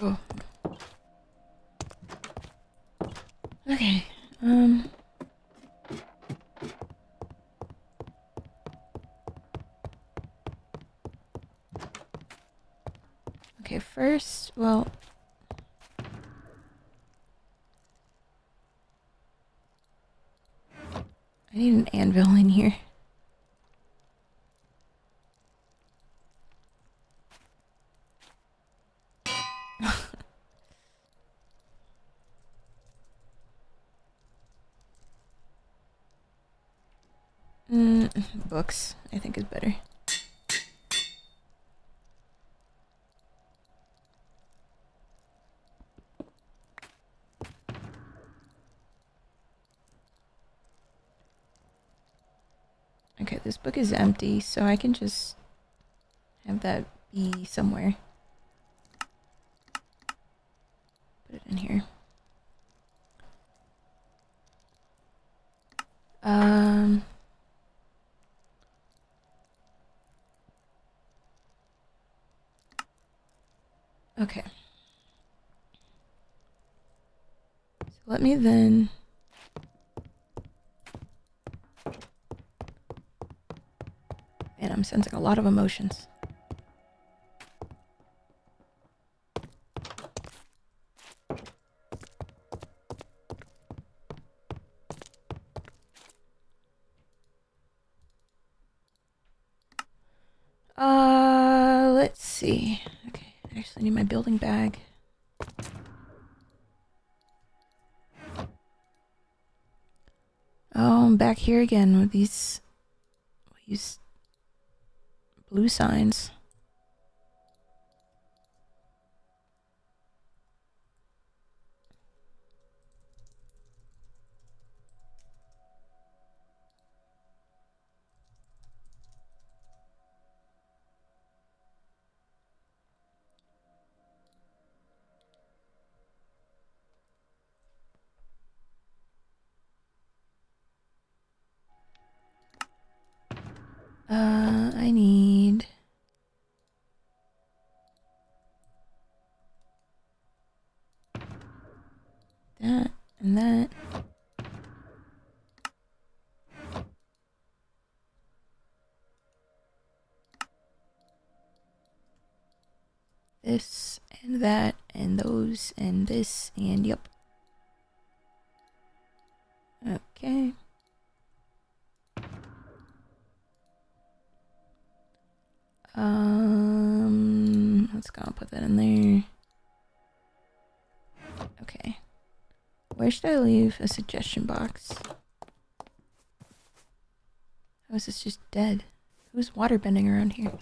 Oh. Okay. Okay, first, well... I need an anvil in here. Books, I think is better. Okay, this book is empty, so I can just have that be somewhere. Put it in here. Okay. So let me then... Man, I'm sensing a lot of emotions. Let's see. Okay, I actually need my building bag. Oh, I'm back here again with these blue signs. I need... that and that. This and that and those and this and yep. Okay. Let's go and put that in there. Okay. Where should I leave a suggestion box? How is this just dead? Who's waterbending around here?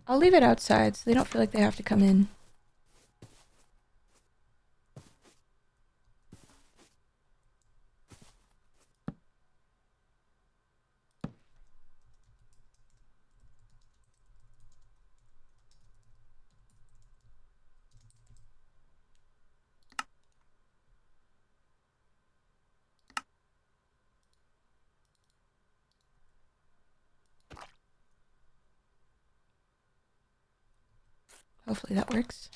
I'll leave it outside so they don't feel like they have to come in. Hopefully that works.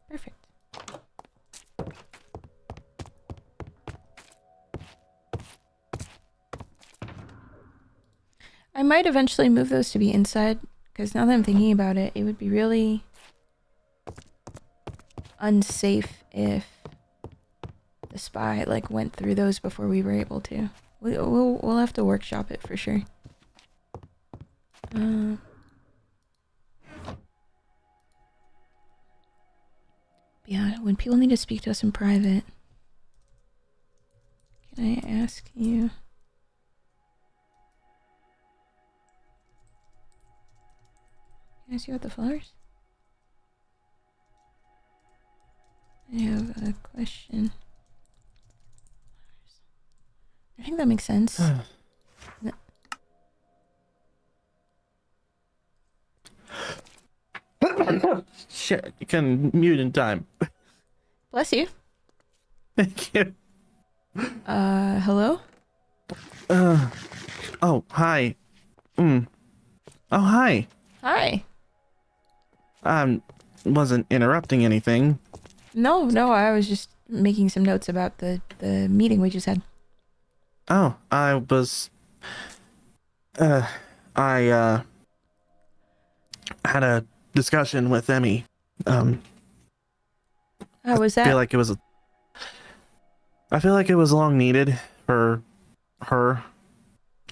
Perfect. I might eventually move those to be inside, because now that I'm thinking about it, it would be really unsafe if the spy like went through those before we were able to. We'll have to workshop it for sure. Yeah, when people need to speak to us in private, can I ask you? Can I ask you about the flowers? I have a question. I think that makes sense. Shit, you can mute in time. Bless you. Thank you. Hello? Oh, hi. Oh, hi. Hi. Wasn't interrupting anything. No, I was just making some notes about the meeting we just had. Oh, I was, I had a discussion with Emmy. How was I feel that? like it was long needed for her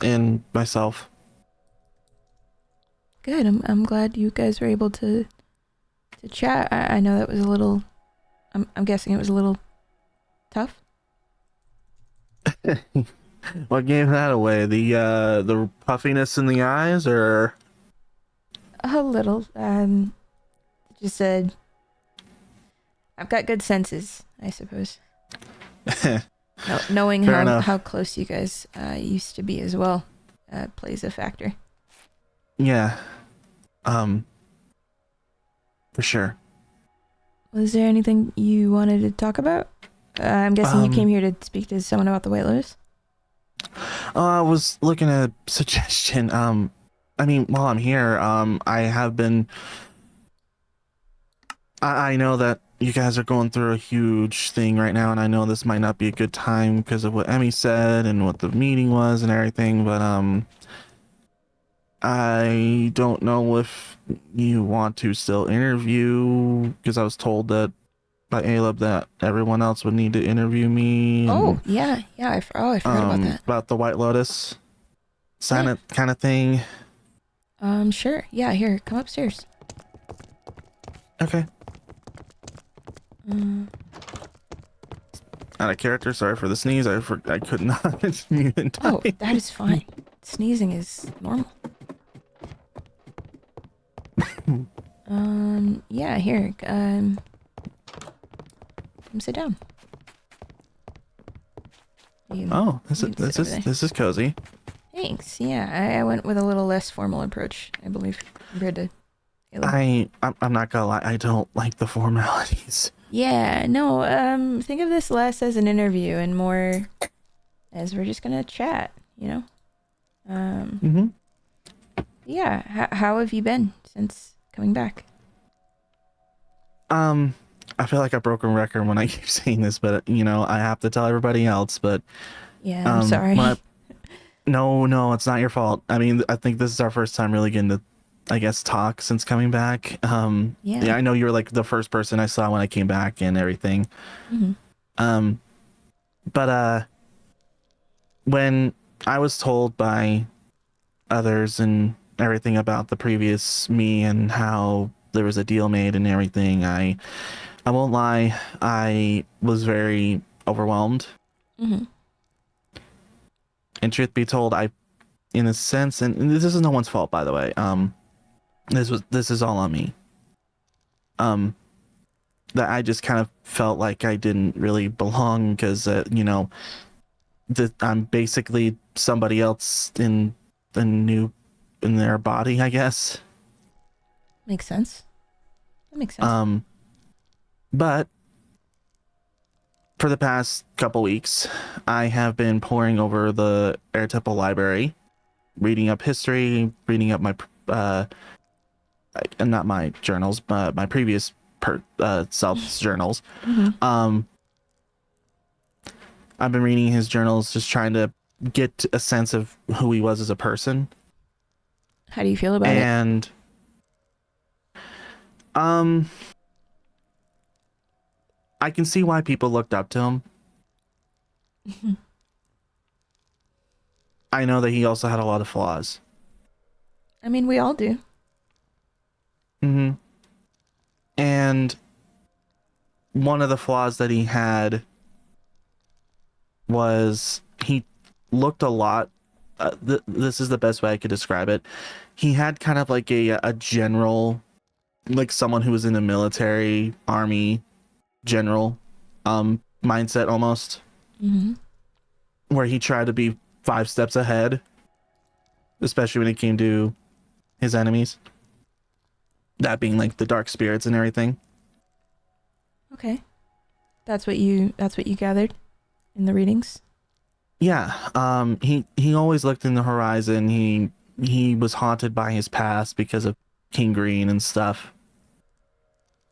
and myself. Good. I'm glad you guys were able to chat. I know that was a little. I'm guessing it was a little tough. What gave that away? The puffiness in the eyes, or? A little. Just said. I've got good senses, I suppose. Knowing Fair enough. how close you guys used to be as well plays a factor. Yeah. For sure. Was there anything you wanted to talk about? I'm guessing you came here to speak to someone about the White Lotus? I was looking at a suggestion. I mean, while I'm here, I have been. I know that you guys are going through a huge thing right now, and I know this might not be a good time because of what Emmy said and what the meeting was and everything, but I don't know if you want to still interview, because I was told that by Aleb that everyone else would need to interview me. Oh, yeah. I forgot about that. About the White Lotus kind of thing. Sure. Yeah, here, come upstairs. Okay. Out of character, sorry for the sneeze. I could not mute in time. Oh, that is fine. Sneezing is normal. Yeah, here, come sit down. Oh, this is cozy. Thanks. Yeah, I went with a little less formal approach, I believe, compared to Caleb. I'm not gonna lie, I don't like the formalities. Yeah, no, think of this less as an interview and more as we're just gonna chat, you know? Yeah, how have you been since coming back? I feel like a broken record when I keep saying this, but you know, I have to tell everybody else, but yeah, I'm sorry. No, it's not your fault. I mean, I think this is our first time really getting to, I guess, talk since coming back. Yeah, I know you were like the first person I saw when I came back and everything. But when I was told by others and everything about the previous me and how there was a deal made and everything, I won't lie, I was very overwhelmed. And truth be told, in a sense, and this is no one's fault, by the way, this is all on me. That I just kind of felt like I didn't really belong because, you know, that I'm basically somebody else in their body, I guess. Makes sense. That makes sense. But for the past couple weeks, I have been poring over the Air Temple library, reading up history, reading up my not my journals, but my previous self's journals. I've been reading his journals, just trying to get a sense of who he was as a person. How do you feel about it? And I can see why people looked up to him. I know that he also had a lot of flaws. I mean, we all do. And one of the flaws that he had was he looked a lot. This is the best way I could describe it. He had kind of like a general, like someone who was in the military, army, general mindset almost, where he tried to be 5 steps ahead, especially when it came to his enemies. That being like the dark spirits and everything. Okay. That's what you gathered in the readings? Yeah. He always looked in the horizon. He was haunted by his past because of King Green and stuff.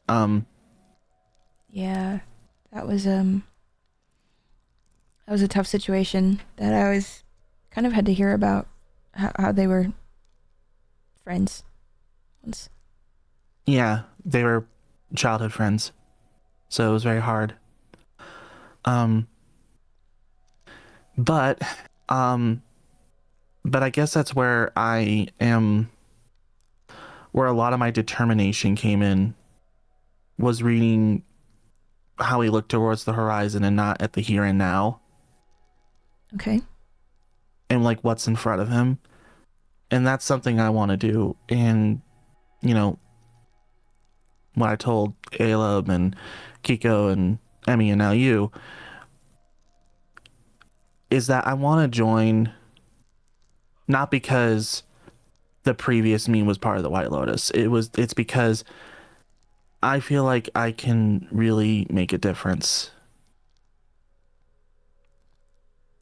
Yeah. That was a tough situation that I always kind of had to hear about how they were friends once. Yeah, they were childhood friends. So it was very hard. But I guess that's where I am, where a lot of my determination came in, was reading how he looked towards the horizon and not at the here and now. Okay. And like what's in front of him. And that's something I want to do. And, you know, what I told Caleb and Kiko and Emmy and now you, is that I want to join, not because the previous me was part of the White Lotus. It's because I feel like I can really make a difference.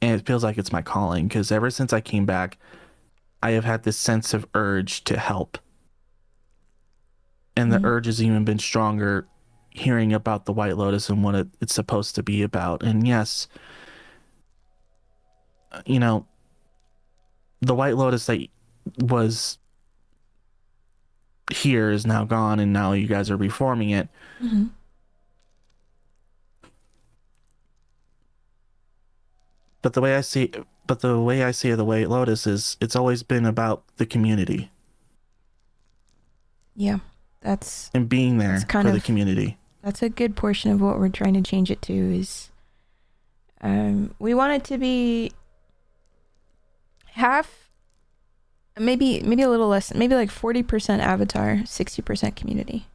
And it feels like it's my calling, because ever since I came back, I have had this sense of urge to help. And the urge has even been stronger hearing about the White Lotus and what it's supposed to be about. And yes, you know, the White Lotus that was here is now gone, and now you guys are reforming it. But the way I see the White Lotus is, it's always been about the community. Yeah, that's and being there for the community. That's a good portion of what we're trying to change it to. Is we want it to be half, maybe a little less, maybe like 40% Avatar, 60% community.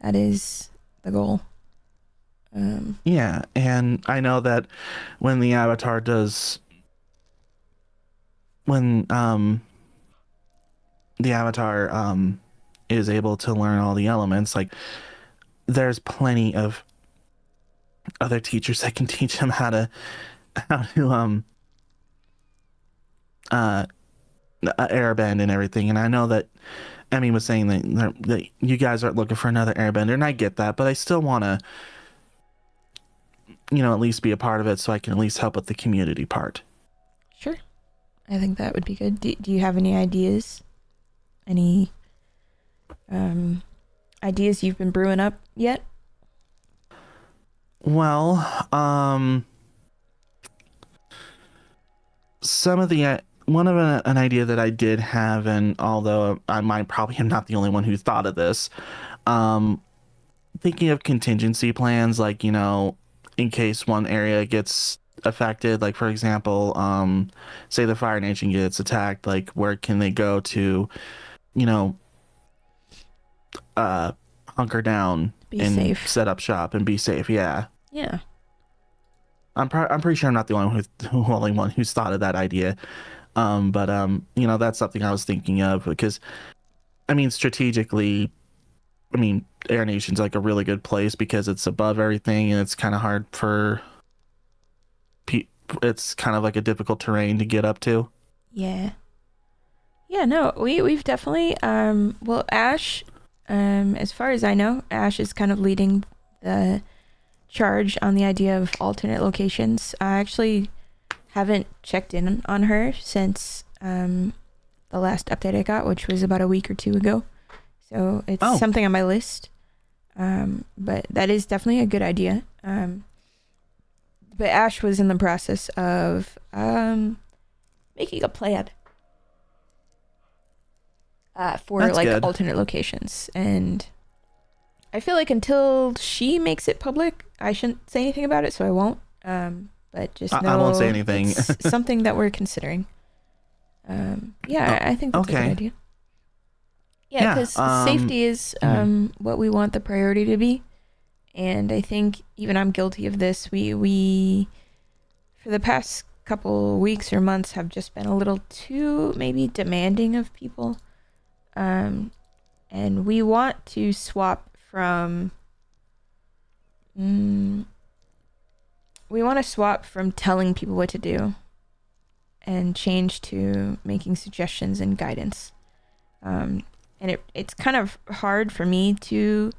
That is the goal. Yeah, and I know that when the Avatar does, when the Avatar is able to learn all the elements, like there's plenty of other teachers that can teach him how to airbend and everything. And I know that Emmy was saying that you guys aren't looking for another airbender, and I get that, but I still want to, at least be a part of it, so I can at least help with the community part. Sure. I think that would be good. Do you have any ideas? Any ideas you've been brewing up yet? Well, some of the an idea that I did have, and although I probably am not the only one who thought of this, thinking of contingency plans, like, in case one area gets affected, like for example, say the Fire Nation gets attacked, like where can they go to, hunker down and safe. Set up shop and be safe. Yeah. I'm pretty sure I'm not the only one who's thought of that idea. But that's something I was thinking of, because strategically, Air Nation's like a really good place because it's above everything, and it's kind of hard for it's kind of like a difficult terrain to get up to. Yeah, no, we've definitely well, Ash, as far as I know, Ash is kind of leading the charge on the idea of alternate locations. I actually haven't checked in on her since the last update I got, which was about a week or two ago. So it's something on my list. But that is definitely a good idea. But Ash was in the process of making a plan for That's like good. Alternate locations. And I feel like until she makes it public, I shouldn't say anything about it, so I won't. But just know I won't say anything. It's something that we're considering. I think that's a good idea. Yeah, because safety is what we want the priority to be. And I think even I'm guilty of this. We for the past couple weeks or months have just been a little too maybe demanding of people. And we want to swap from telling people what to do and change to making suggestions and guidance. And it's kind of hard for me to,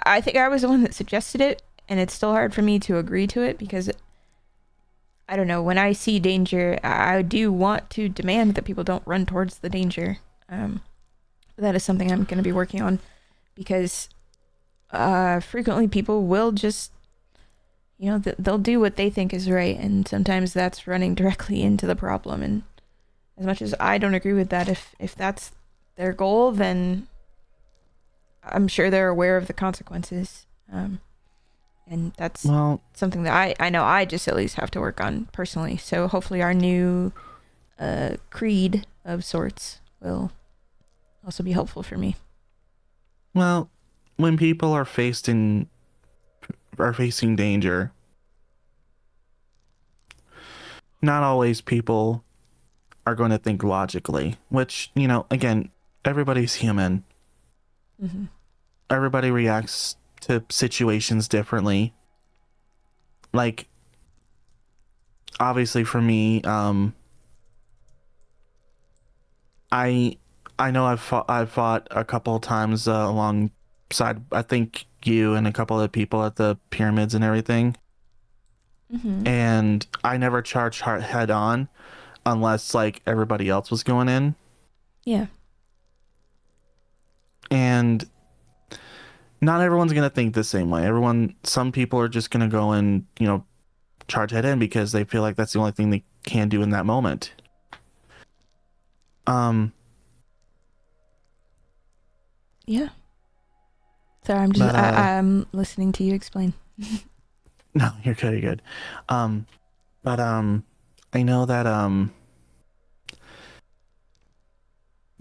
I think I was the one that suggested it, and it's still hard for me to agree to it because I don't know, when I see danger, I do want to demand that people don't run towards the danger. That is something I'm going to be working on because frequently people will just, they'll do what they think is right, and sometimes that's running directly into the problem. And as much as I don't agree with that, if that's their goal, then I'm sure they're aware of the consequences. And that's something that I know I just at least have to work on personally. So hopefully our new creed of sorts will also be helpful for me. Well, when people are facing danger, not always people are going to think logically, which, again, everybody's human. Mm-hmm. Everybody reacts to situations differently. Like, obviously for me, I know I've fought a couple of times alongside, I think, you and a couple of people at the pyramids and everything. Mm-hmm. And I never charged head on unless like everybody else was going in. Yeah. And not everyone's going to think the same way. Some people are just going to go and, charge head in because they feel like that's the only thing they can do in that moment. Yeah. Sorry, I'm listening to you explain. No, you're good. You're good. But I know that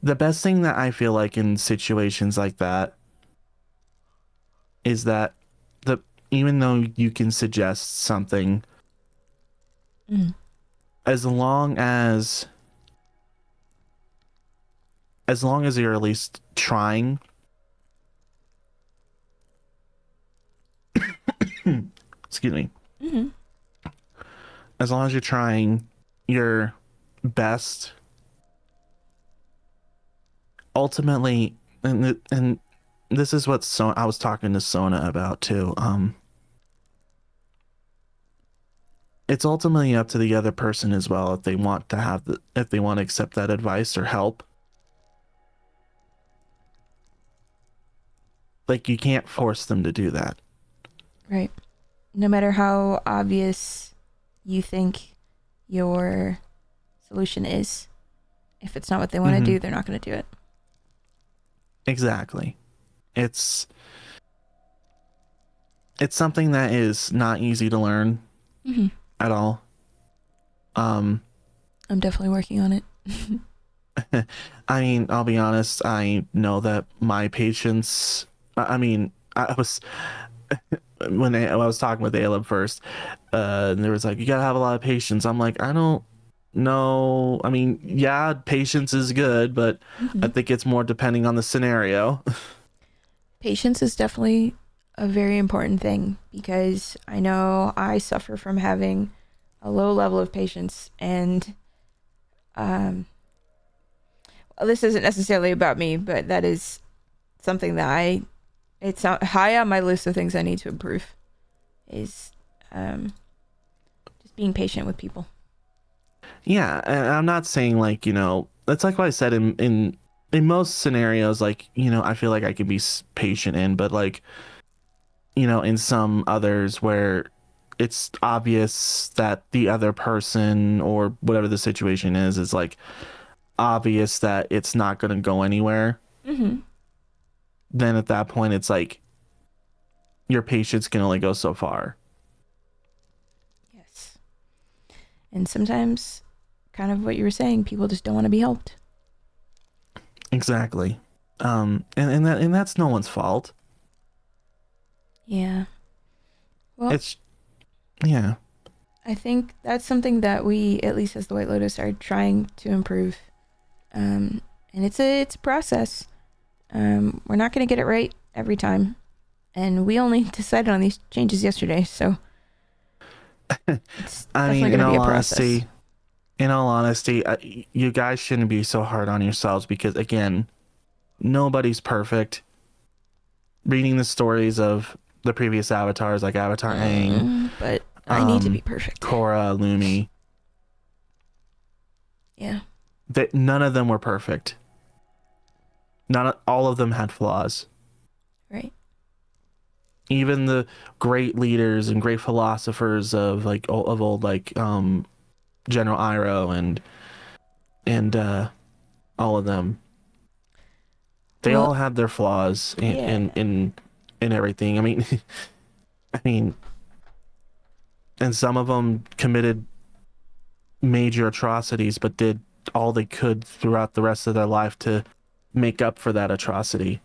the best thing that I feel like in situations like that is that even though you can suggest something, as long as you're at least trying, excuse me, as long as you're trying your best, ultimately, and this is what I was talking to Sona about too. It's ultimately up to the other person as well if they want to accept that advice or help. Like, you can't force them to do that. Right. No matter how obvious you think your solution is, if it's not what they want to do, they're not going to do it. Exactly. It's something that is not easy to learn at all. I'm definitely working on it. I mean, I'll be honest, I know that my patience, I was when I was talking with Aleb first, and there was like, you gotta have a lot of patience. I'm like, I don't know. I mean, yeah, patience is good, but I think it's more depending on the scenario. Patience is definitely a very important thing because I know I suffer from having a low level of patience, and this isn't necessarily about me, but that is something that it's not high on my list of things I need to improve is just being patient with people. Yeah, and I'm not saying like, that's like what I said in most scenarios, like, I feel like I can be patient in, but like, in some others where it's obvious that the other person or whatever the situation is like obvious that it's not going to go anywhere. Then at that point, it's like your patience can only go so far. Yes. And sometimes, kind of what you were saying, people just don't want to be helped. Exactly. And that's no one's fault. Yeah. Well, It's, yeah. I think that's something that we, at least as the White Lotus, are trying to improve. And it's a process. We're not going to get it right every time. And we only decided on these changes yesterday, so it's I definitely mean, going to be a process. in all honesty, you guys shouldn't be so hard on yourselves because, again, nobody's perfect. Reading the stories of the previous avatars like Avatar Aang, But I need to be perfect. Korra, Lumi. Yeah. That none of them were perfect. All of them had flaws. Right. Even the great leaders and great philosophers of old, like General Iroh and all of them, they all had their flaws in everything. I mean, and some of them committed major atrocities, but did all they could throughout the rest of their life to make up for that atrocity.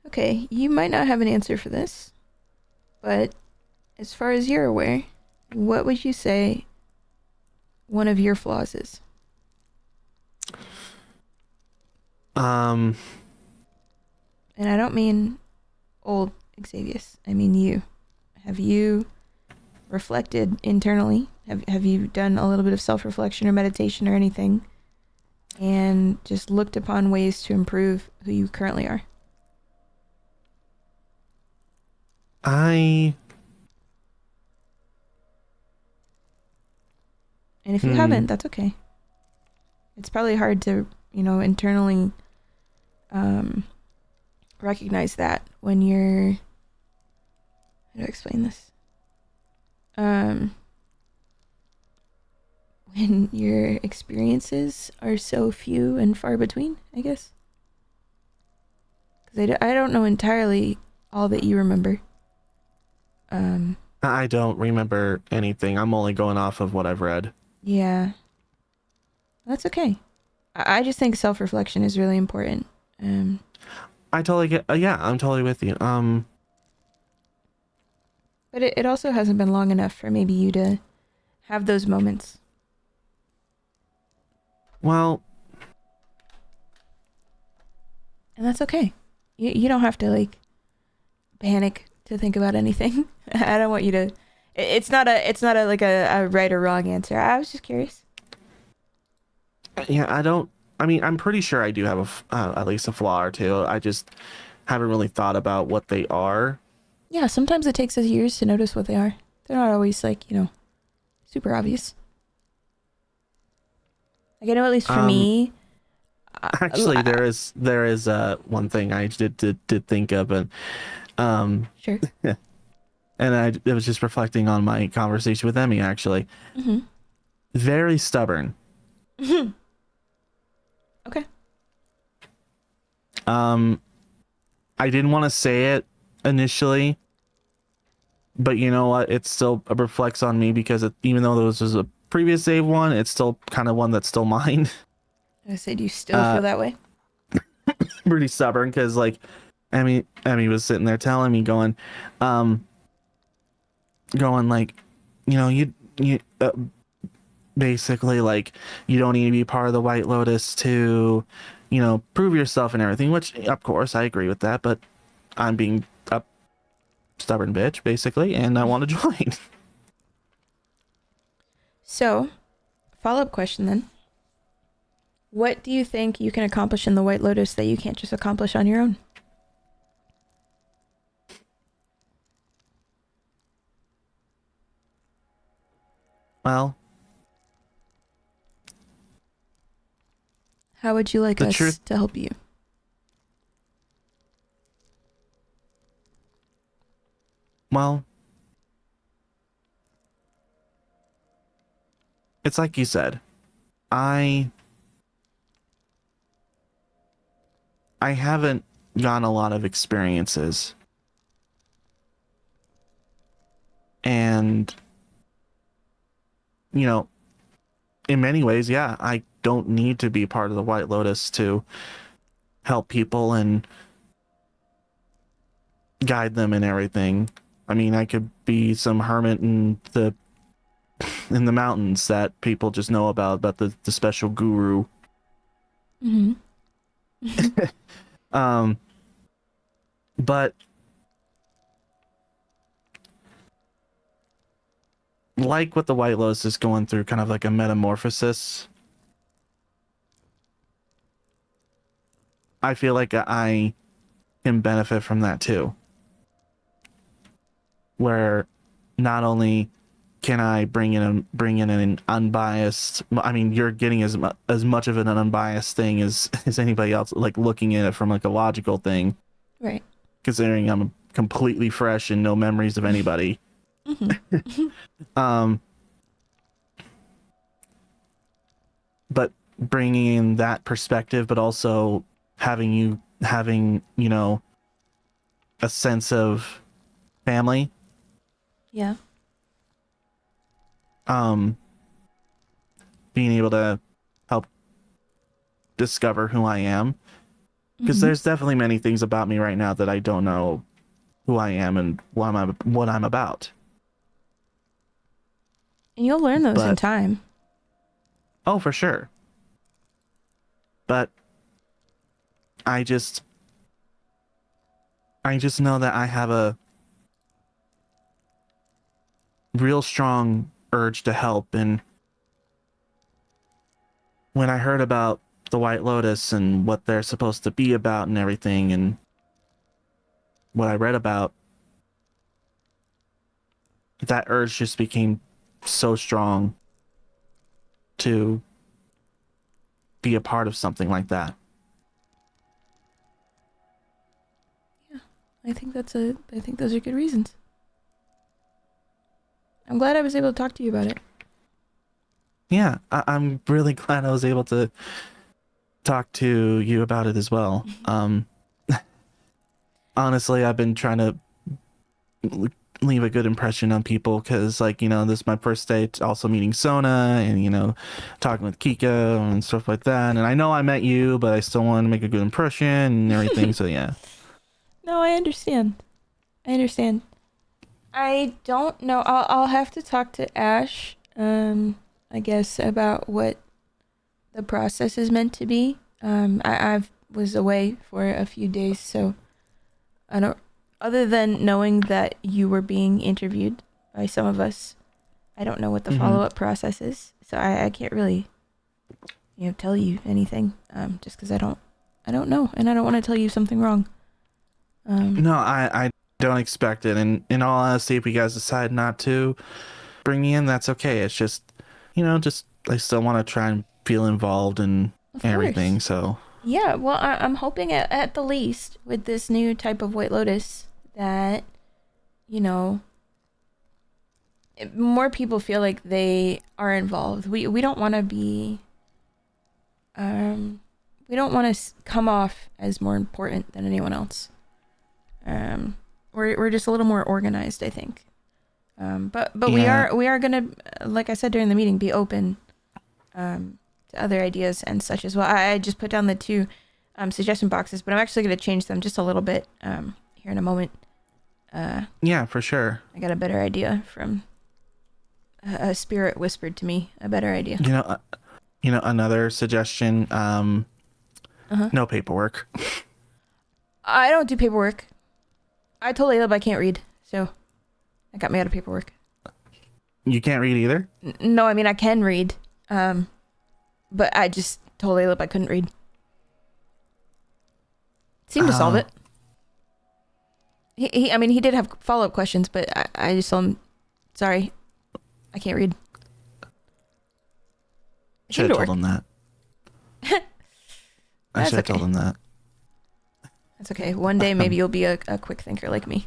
Okay, you might not have an answer for this, but as far as you're aware, what would you say one of your flaws is? And I don't mean old Xavius. I mean you. Have you reflected internally? Have you done a little bit of self-reflection or meditation or anything and just looked upon ways to improve who you currently are? And if you haven't, that's okay. It's probably hard to, internally recognize that when you're, how do I explain this? When your experiences are so few and far between, I guess. Because I don't know entirely all that you remember. I don't remember anything. I'm only going off of what I've read. Yeah. That's okay. I just think self-reflection is really important. I totally get, I'm totally with you. But it also hasn't been long enough for maybe you to have those moments. Well. And that's okay. You don't have to, panic to think about anything. I don't want you to... It's not a right or wrong answer. I was just curious. Yeah, I'm pretty sure I do have at least a flaw or two. I just haven't really thought about what they are. Yeah, sometimes it takes us years to notice what they are. They're not always super obvious. I know at least for me. Actually, there is one thing I did think of, and sure. And I was just reflecting on my conversation with Emmy, actually. Mm-hmm. Very stubborn. Mm-hmm. Okay. I didn't want to say it initially, but you know what? It still reflects on me because even though this was a previous save one, it's still kind of one that's still mine. I said, do you still feel that way? Pretty stubborn because Emmy was sitting there telling me going you basically you don't need to be part of the White Lotus to prove yourself and everything, which of course I agree with that, but I'm being a stubborn bitch basically and I want to join. So, follow-up question then. What do you think you can accomplish in the White Lotus that you can't just accomplish on your own? Well, how would you like us to help you? Well, it's like you said. I haven't gotten a lot of experiences. And in many ways, yeah, I don't need to be part of the White Lotus to help people and guide them and everything. I mean, I could be some hermit in the mountains that people just know about the special guru. Mm-hmm. But like what the White Lotus is going through, kind of like a metamorphosis. I feel like I can benefit from that too. Where not only can I bring in an unbiased, I mean, you're getting as much of an unbiased thing as anybody else, like looking at it from like a logical thing. Right. Considering I'm completely fresh and no memories of anybody. Mm-hmm. But bringing in that perspective, but also having you know, a sense of family. Yeah. Being able to help discover who I am, because Mm-hmm. there's definitely many things about me right now that I don't know who I am and what I'm about. And you'll learn those in But time. oh, for sure. But I just know that I have a real strong urge to help. And when I heard about the White Lotus and what they're supposed to be about and everything, and what I read about, that urge just became so strong to be a part of something like that. Yeah. I think those are good reasons. I'm glad I was able to talk to you about it. Yeah, I'm really glad I was able to talk to you about it as well. Honestly, I've been trying to leave a good impression on people because, like, you know, this is my first day also meeting Sona and, you know, talking with Kiko and stuff like that. And I know I met you, but I still want to make a good impression and everything. So, yeah. No, I understand. I don't know. I'll have to talk to Ash, I guess, about what the process is meant to be. I was away for a few days, so I don't. Other than knowing that you were being interviewed by some of us, I don't know what the follow-up process is. So I can't really, tell you anything. Just because I don't know, and I don't want to tell you something wrong. No, I don't expect it. And in all honesty, if you guys decide not to bring me in, that's okay. It's just, I still want to try and feel involved in everything. Course. So Yeah, well, I'm hoping at the least with this new type of White Lotus that, more people feel like they are involved. We don't want to be, we don't want to come off as more important than anyone else. We're just a little more organized, I think. But yeah. we are gonna, like I said during the meeting, be open, to other ideas and such as well. I just put down the two suggestion boxes, but I'm actually going to change them just a little bit here in a moment. Yeah, for sure. I got a better idea from a spirit whispered to me a better idea. Another suggestion, no paperwork. I don't do paperwork. I told Caleb I can't read, so that got me out of paperwork. You can't read either? No, I mean I can read, but I just told Caleb I couldn't read. Seemed to solve it. He did have follow-up questions, but I just told him, sorry, I can't read. Should have told him that. I should have told him that. That's okay. One day maybe you'll be a quick thinker like me.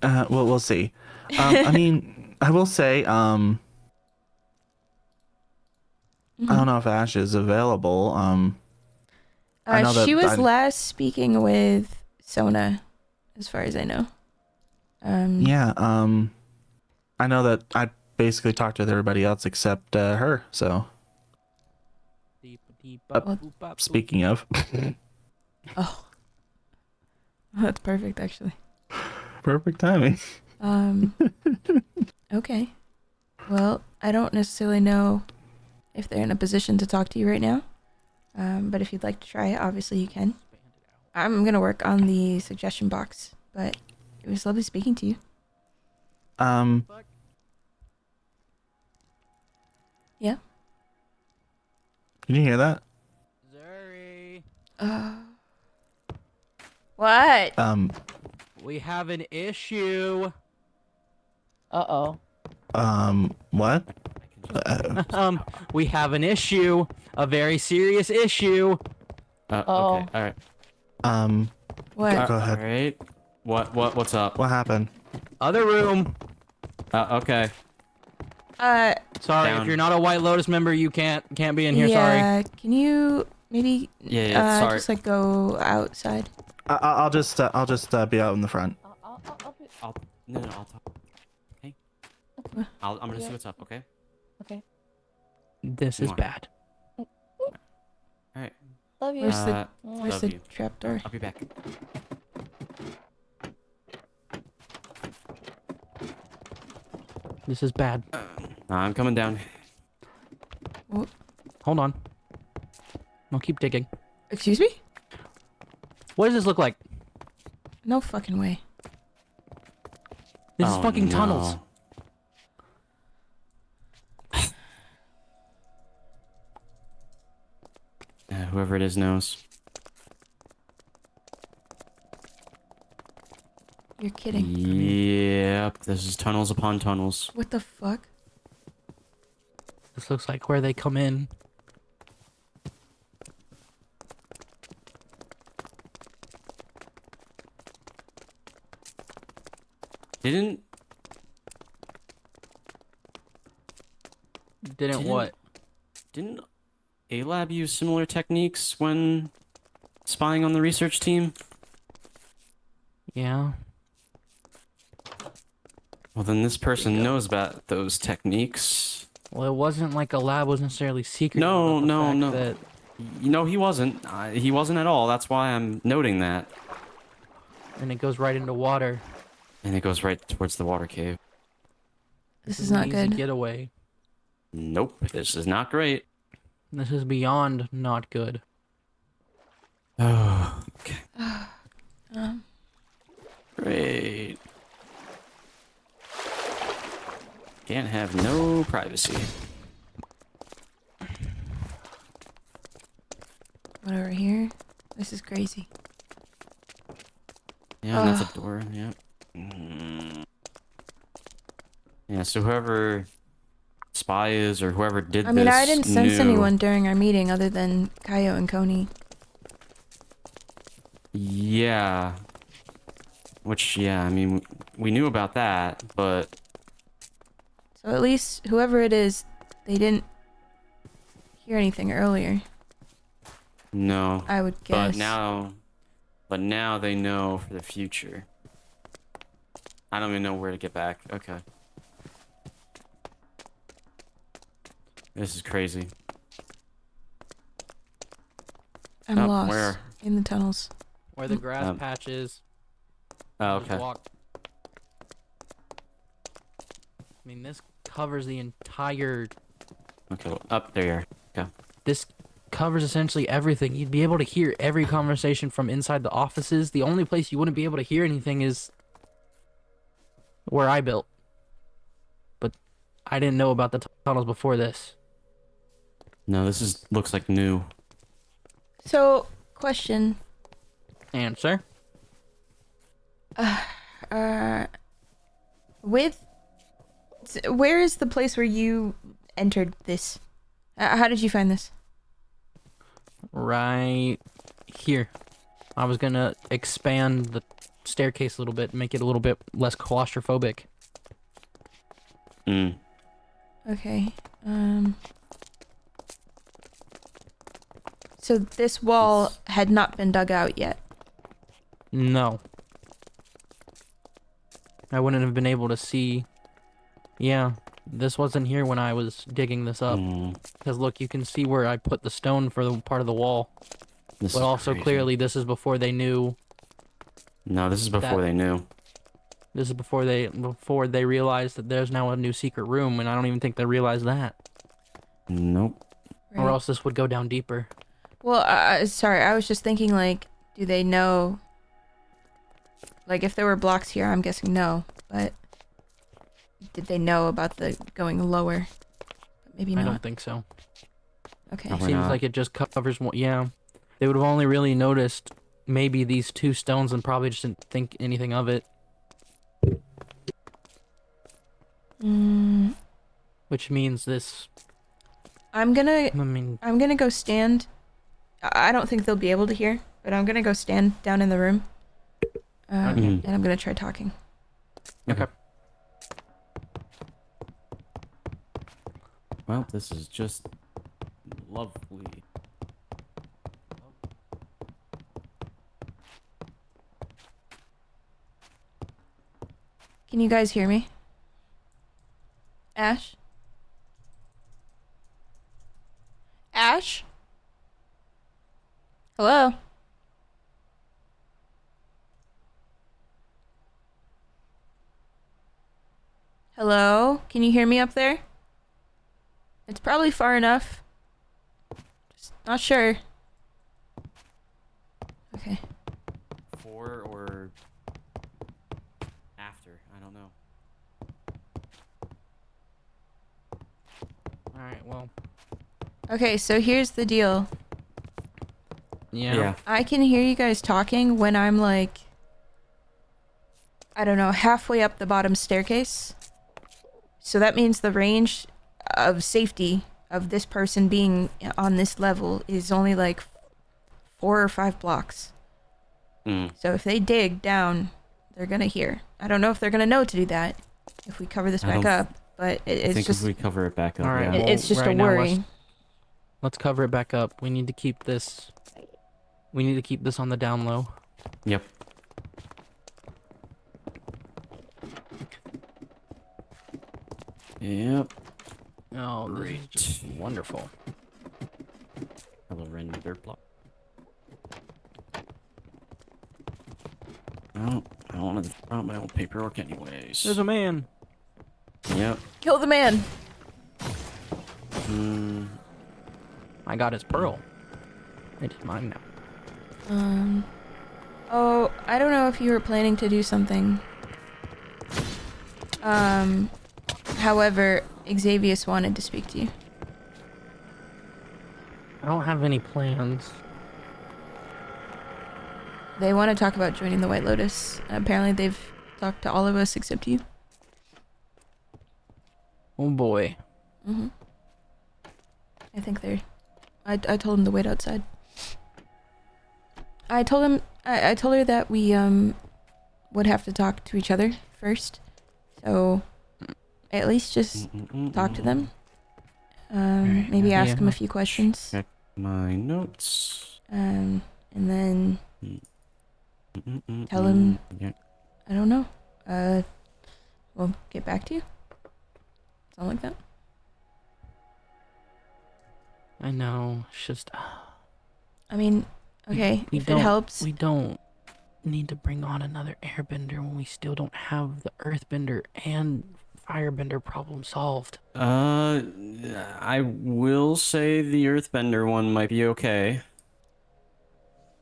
Well, we'll see. I mean, I will say, I don't know if Ash is available. I know that she was last speaking with Sona, as far as I know. Yeah. I know that I basically talked with everybody else except her. So. Speaking of. Oh, that's perfect, actually. Perfect timing. Okay. Well, I don't necessarily know if they're in a position to talk to you right now. But if you'd like to try it, obviously you can. I'm gonna work on the suggestion box, but it was lovely speaking to you. Yeah? Can you hear that? Zuri. What? We have an issue. Uh-oh. What? We have an issue. A very serious issue. Oh. Okay, alright. What? Go ahead. Alright. What's up? What happened? Other room. Okay. Sorry, Down. if you're not a White Lotus member, you can't be in here, yeah, sorry. can you maybe Sorry. just like go outside? I'll just be out in the front. No, I'll talk. Okay. I'm gonna see what's up, okay? Okay. This is bad. Alright. Love you. Where's Love the you. trapdoor? I'll be back. This is bad. I'm coming down. Hold on. I'll keep digging. Excuse me? What does this look like? No fucking way. This is fucking tunnels. Whoever it is knows. You're kidding. Yep, this is tunnels upon tunnels. What the fuck? This looks like where they come in. Didn't what? Didn't A-Lab use similar techniques when spying on the research team? Yeah. Well, then this person knows about those techniques. Well, it wasn't like a lab was necessarily secret. No. That... He wasn't. He wasn't at all. That's why I'm noting that. And it goes right into water. And it goes right towards the water cave. This is not an easy good. Getaway. Nope, this is not great. This is beyond not good. Oh, okay. Great. Can't have no privacy. What over here? This is crazy. Yeah, and that's a door. Yeah. Yeah. So whoever spy is, or whoever did this, I mean, I didn't sense knew. anyone during our meeting other than Kaio and Coney. Yeah. Which, yeah, I mean, we knew about that, but. So at least whoever it is, they didn't hear anything earlier. No. I would guess. But now they know for the future. I don't even know where to get back. Okay. This is crazy. I'm lost where? in the tunnels. Where the grass patch is. Oh, Just okay. walk. I mean, this covers the entire... Okay, well, up there. Okay. This covers essentially everything. You'd be able to hear every conversation from inside the offices. The only place you wouldn't be able to hear anything is where I built. But I didn't know about the tunnels before this. No, this looks like new. So, question. Answer. Where is the place where you entered this? How did you find this? Right here. I was gonna expand the staircase a little bit, make it a little bit less claustrophobic. Okay. So this wall had not been dug out yet. No. I wouldn't have been able to see. Yeah, this wasn't here when I was digging this up. Because look, you can see where I put the stone for the part of the wall. This But is also crazy. clearly this is before they knew. No, this is before they knew. This is before they realize that there's now a new secret room, and I don't even think they realize that. Nope. Or else this would go down deeper. Well, sorry, I was just thinking, like, do they know? Like, if there were blocks here, I'm guessing no, but did they know about the going lower? Maybe not. I don't think so. Okay. Probably Seems not. like it just covers one. Yeah. They would have only really noticed maybe these 2 stones and probably just didn't think anything of it. Which means this. I'm gonna go stand. I don't think they'll be able to hear, but I'm gonna go stand down in the room. And I'm gonna try talking. Okay. Well, this is just lovely. Can you guys hear me? Ash? Ash? Hello? Hello? Can you hear me up there? It's probably far enough. Just not sure. Okay. Before or after? I don't know. Alright, well. Okay, so here's the deal. Yeah. I can hear you guys talking when I'm like, I don't know, halfway up the bottom staircase. So that means the range of safety of this person being on this level is only like 4 or 5 blocks. So if they dig down, they're gonna hear. I don't know if they're gonna know to do that if we cover this back up, but it's just. If we cover it back up. All right, Yeah. well, It's just right a now, worry. Let's cover it back up. We need to keep this. We need to keep this on the down low. Yep. Yep. Oh, this is just wonderful. Hello, random dirt block. Oh, I don't want to throw out my old paperwork anyways. There's a man. Yep. Kill the man. I got his pearl. It is mine now. Oh, I don't know if you were planning to do something. However, Xavius wanted to speak to you. I don't have any plans. They want to talk about joining the White Lotus. Apparently they've talked to all of us except you. Oh boy. I think they're... I told him to wait outside. I told him... I told her that we, would have to talk to each other first. So, at least just talk to them. Maybe ask them a few questions. Check my notes. And then... tell him... Yeah. I don't know. We'll get back to you. Something like that. I know. It's just. I mean, okay, We if it helps. We don't need to bring on another airbender when we still don't have the earthbender and firebender problem solved. I will say the earthbender one might be okay.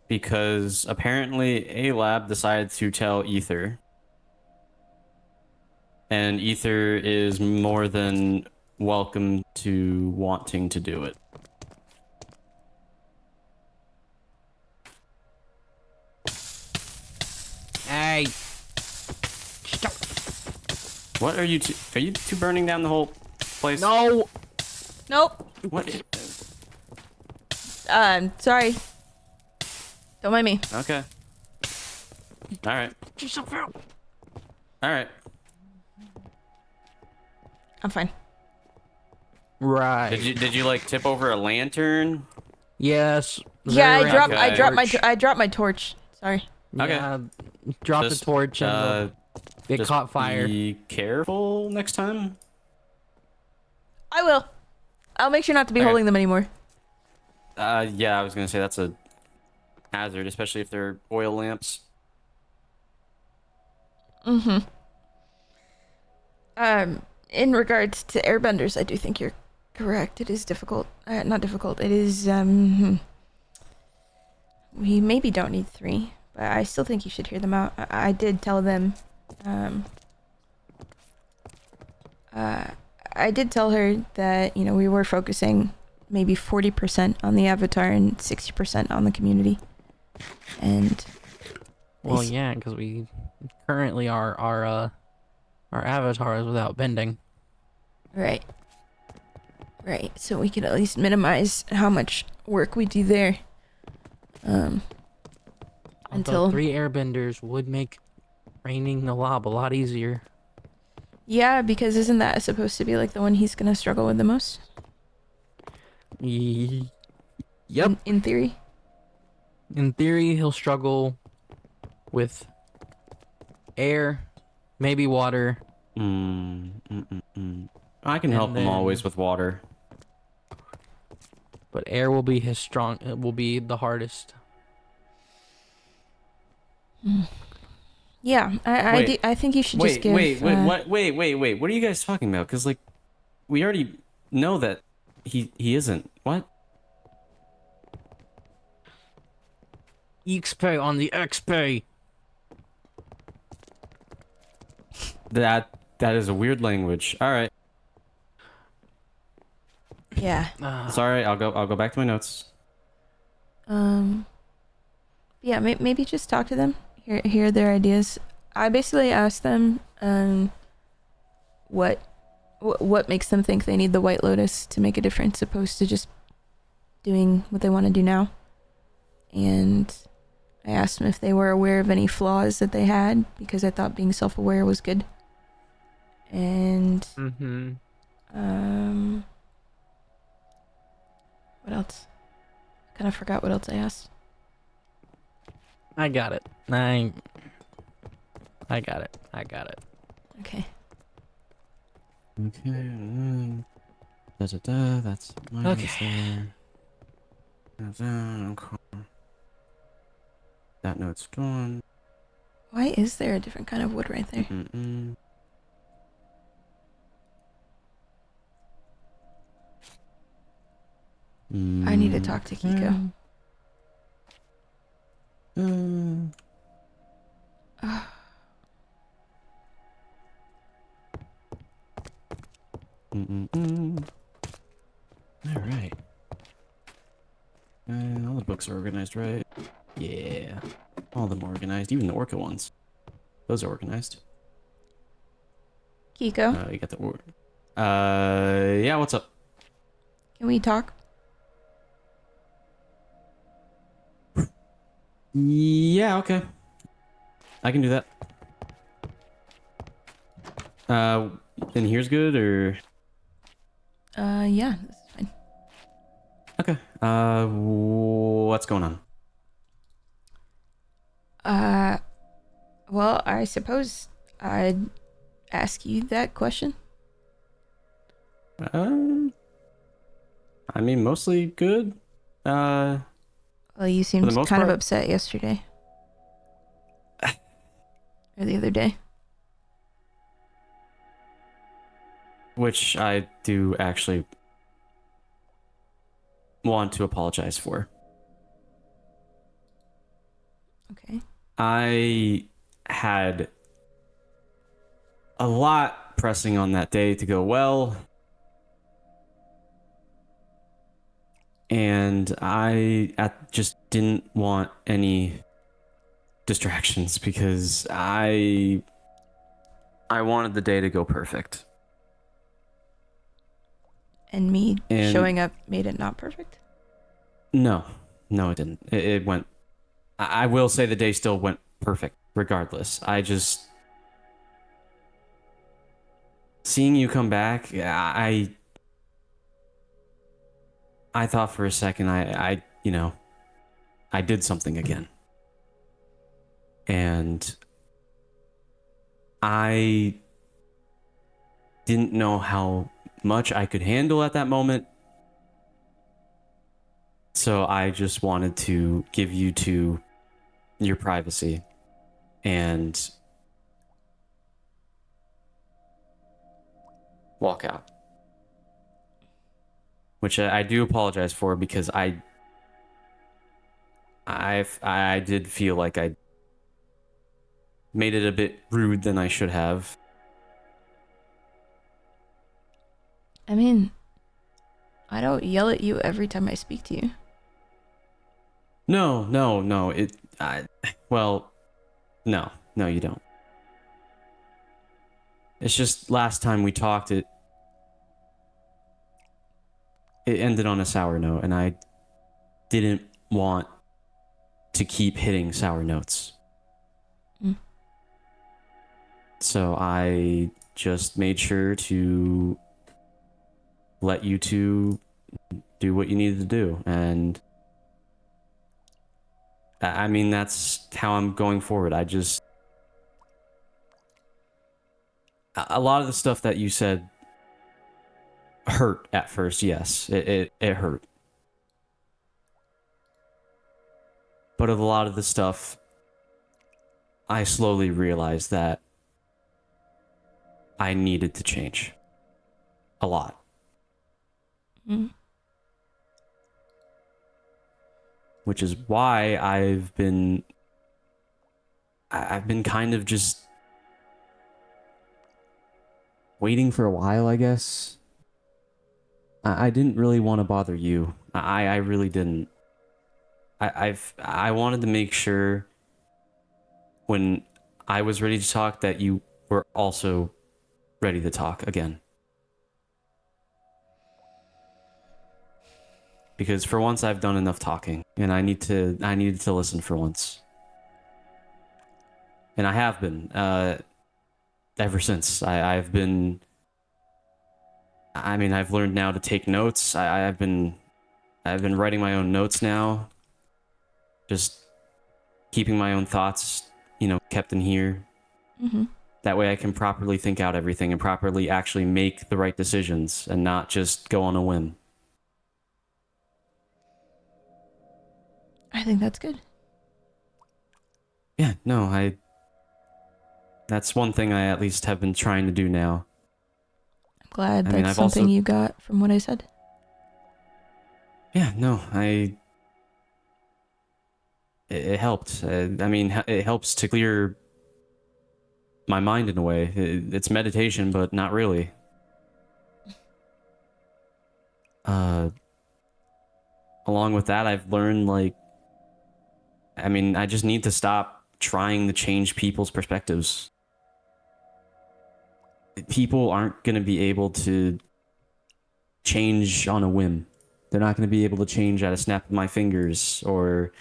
Because apparently A-Lab decided to tell Ether. And Ether is more than welcome to wanting to do it. Hey! Stop! What are you two? Are you two burning down the whole place? No! Nope. What? Sorry. Don't mind me. Okay. All right. Get yourself out! All right. I'm fine. Right. Did you like tip over a lantern? Yes. Yeah, very I dropped my torch. Sorry. Okay. Yeah, drop Just, the torch and it just caught fire. Be careful next time. I will. I'll make sure not to be Okay. holding them anymore. Yeah, I was gonna say that's a hazard, especially if they're oil lamps. In regards to airbenders, I do think you're correct. It is difficult. Not difficult. It is, we maybe don't need 3, but I still think you should hear them out. I did tell them, I did tell her that, you know, we were focusing maybe 40% on the Avatar and 60% on the community. And Well, yeah, because we currently our avatar is without bending. right. Right. So we could at least minimize how much work we do there. Until 3 airbenders would make training the lob a lot easier. Yeah, because isn't that supposed to be like the one he's gonna struggle with the most? Yep. In theory. In theory, he'll struggle with air, maybe water. I can help him then- always with water. But air will be his strong. It will be the hardest. Yeah, I think you should just give. Wait. What are you guys talking about? Because like, we already know that he isn't. What? XP on the XP. That is a weird language. All right. Yeah. Sorry, I'll go back to my notes. Yeah, maybe just talk to them. Hear their ideas. I basically asked them, what makes them think they need the White Lotus to make a difference, opposed to just doing what they want to do now. And I asked them if they were aware of any flaws that they had, because I thought being self-aware was good. And what else? I kind of forgot what else I asked. I got it. I got it. Okay. Okay. That's mine. Okay. That note's gone. Why is there a different kind of wood right there? I need to talk to Kiko. All right. All the books are organized, right? Yeah. All of them organized, even the Orca ones. Those are organized. Kiko, You got the yeah, what's up? can we talk? Yeah, okay. I can do that. In here's good, or? Yeah, this is fine. Okay. What's going on? Well, I suppose I'd ask you that question. I mean, mostly good. Well, you seemed most kind of part- upset yesterday. Or the other day. Which I do actually want to apologize for. Okay. I had a lot pressing on that day to go well. And I just didn't want any distractions because I wanted the day to go perfect. And me And- showing up made it not perfect? No, it didn't. It went. I will say the day still went perfect, regardless. I just seeing you come back. I thought for a second I did something again, and I didn't know how much I could handle at that moment. So I just wanted to give you to your privacy and walk out. Which I do apologize for, because I did feel like I made it a bit rude than I should have. I mean, I don't yell at you every time I speak to you. No. No, you don't. It's just last time we talked, it ended on a sour note, and I didn't want to keep hitting sour notes. So I just made sure to let you two do what you needed to do. And I mean, that's how I'm going forward. A lot of the stuff that you said hurt at first. Yes, it hurt. But of a lot of the stuff, I slowly realized that I needed to change a lot. Which is why I've been kind of just waiting for a while, I guess. I didn't really want to bother you. I really didn't. I wanted to make sure when I was ready to talk that you were also ready to talk again. Because for once I've done enough talking, and I needed to listen for once. And I have been ever since. I've learned now to take notes. I've been writing my own notes now. Just keeping my own thoughts, kept in here. That way I can properly think out everything and properly actually make the right decisions and not just go on a whim. I think that's good. Yeah, no, that's one thing I at least have been trying to do now. I'm glad that's something you got from what I said. Yeah, no, it helped. It helps to clear my mind in a way. It's meditation, but not really. Along with that, I've learned, I just need to stop trying to change people's perspectives. People aren't going to be able to change on a whim. They're not going to be able to change at a snap of my fingers, or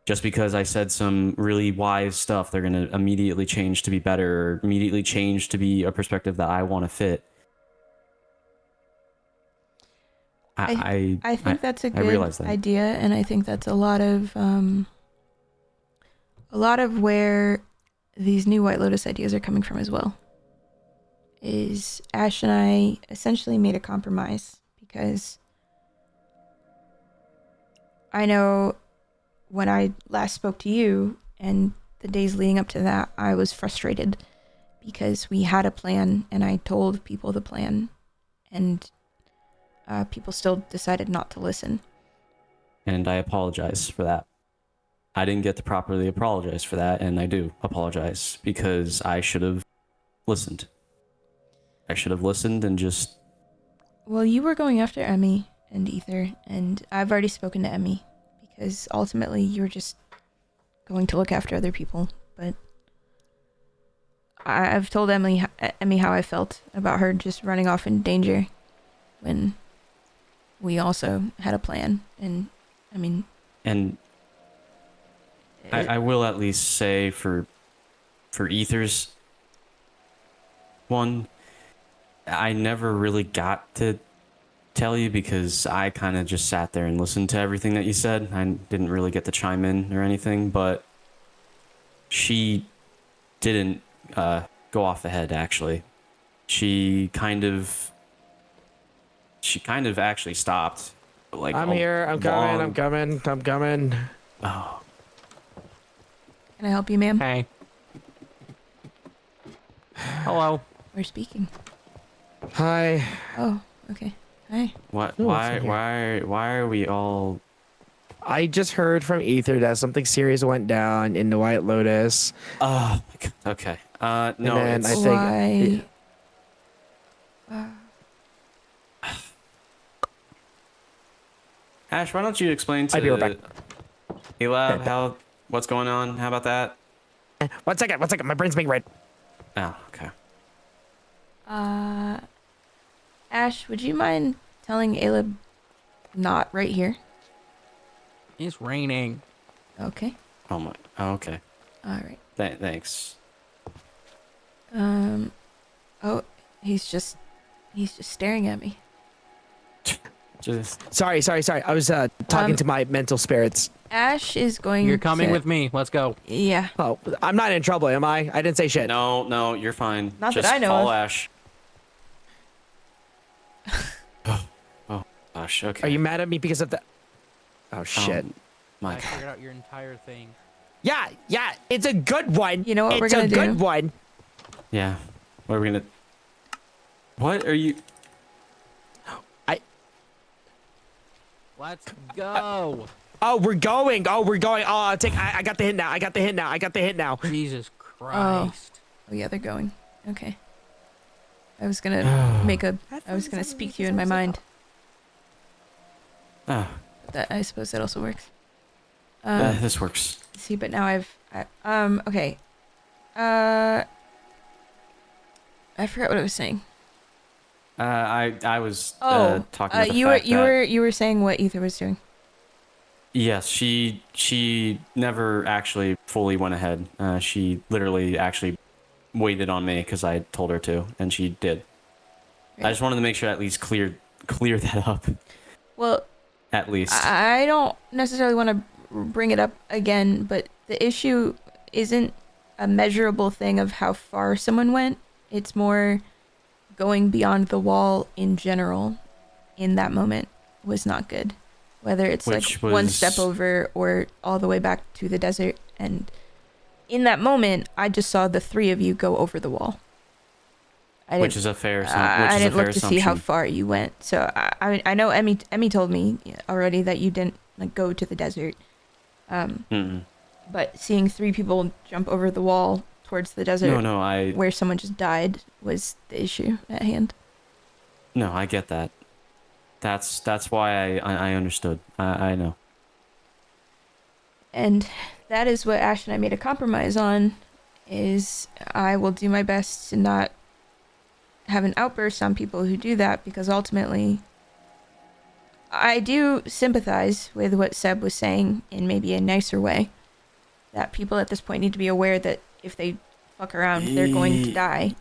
just because I said some really wise stuff, they're going to immediately change to be better, or immediately change to be a perspective that I want to fit. I think that's a good idea, and I think that's a lot of where these new White Lotus ideas are coming from as well. Is Ash and I essentially made a compromise, because I know when I last spoke to you and the days leading up to that, I was frustrated because we had a plan and I told people the plan, and people still decided not to listen. And I apologize for that. I didn't get to properly apologize for that, and I do apologize because I should have listened. I should have listened and just... Well, you were going after Emmy and Ether, and I've already spoken to Emmy, because ultimately you were just going to look after other people. But I've told Emmy how I felt about her just running off in danger when we also had a plan. And I will at least say for Ether's one, I never really got to tell you because I kind of just sat there and listened to everything that you said. I didn't really get to chime in or anything, but she didn't go off the head, actually. She kind of actually stopped. I'm here. I'm coming. Oh. Can I help you, ma'am? Hey. Hello. We're speaking. Hi. Oh, okay. Hi. What? Oh, it's Why are we all? I just heard from Ether that something serious went down in the White Lotus. Oh, my God. Okay. No, And then it's I think Why? Ash. Why don't you explain I'll be right back. to Elab what's going on? How about that? 1 second. 1 second. My brain's being red. Oh, okay. Ash, would you mind telling Aleb not right here? It's raining. Okay. Oh my. Oh, okay. All right. Thanks. Oh, he's just staring at me. Just Sorry. I was talking to my mental spirits. Ash is going You're coming to... with me. Let's go. Yeah. Oh, I'm not in trouble, am I? I didn't say shit. no, you're fine. Not Just that I know follow of. Ash. oh gosh. Okay. Are you mad at me because of that? Oh shit. My I God. figured out your entire thing. Yeah. It's a good one. You know what we're gonna It's a good do? one. Yeah. What are we gonna? What are you? Let's go. Oh, we're going. Oh, I got the hint now. Jesus Christ. Oh yeah, they're going. Okay. I was gonna speak to you in my mind. Oh, But that, I suppose that also works. this works. See, but now okay. I forgot what I was saying. I was Oh, talking about the you fact that you were saying what Ether was doing. yes, she never actually fully went ahead. She literally actually waited on me because I told her to, and she did. Right. I just wanted to make sure at least clear that up. Well, At least. I don't necessarily want to bring it up again, but the issue isn't a measurable thing of how far someone went. It's more going beyond the wall in general in that moment was not good. Whether it's one step over or all the way back to the desert. And in that moment, I just saw the three of you go over the wall. Which is a fair I didn't look to assumption. see how far you went. So I know Emmy told me already that you didn't go to the desert. But seeing three people jump over the wall towards the desert where someone just died was the issue at hand. No, I get that. That's why I understood. I know. And that is what Ash and I made a compromise on, is I will do my best to not have an outburst on people who do that, because ultimately I do sympathize with what Seb was saying in maybe a nicer way, that people at this point need to be aware that if they fuck around, they're going to die.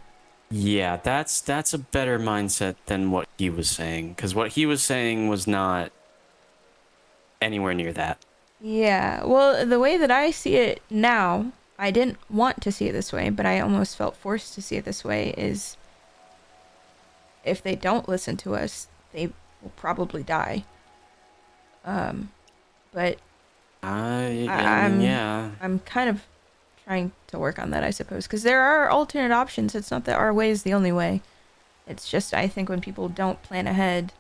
Yeah, that's a better mindset than what he was saying, because what he was saying was not anywhere near that. Yeah, well, the way that I see it now, I didn't want to see it this way, but I almost felt forced to see it this way, is if they don't listen to us, they will probably die. But I'm kind of trying to work on that, I suppose, because there are alternate options. It's not that our way is the only way. It's just, I think when people don't plan ahead,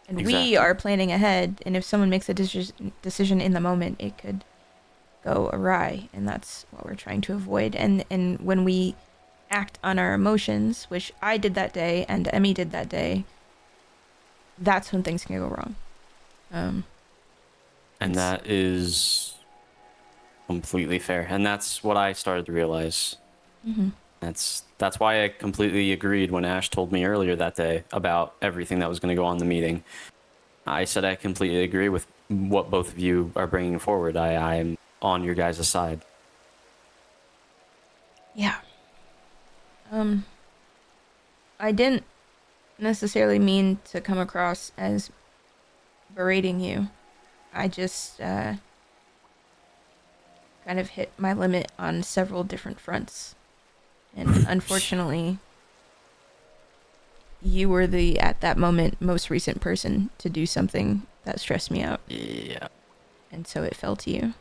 and we are planning ahead, and if someone makes a decision in the moment, it could go awry, and that's what we're trying to avoid. And when we act on our emotions, which I did that day and Emmy did that day, that's when things can go wrong. And that is completely fair, and that's what I started to realize. Mm-hmm. That's why I completely agreed when Ash told me earlier that day about everything that was going to go on in the meeting. I said I completely agree with what both of you are bringing forward. I'm on your guys' side. Yeah. I didn't necessarily mean to come across as berating you. I just kind of hit my limit on several different fronts. And unfortunately, you were at that moment, most recent person to do something that stressed me out. Yeah. And so it fell to you.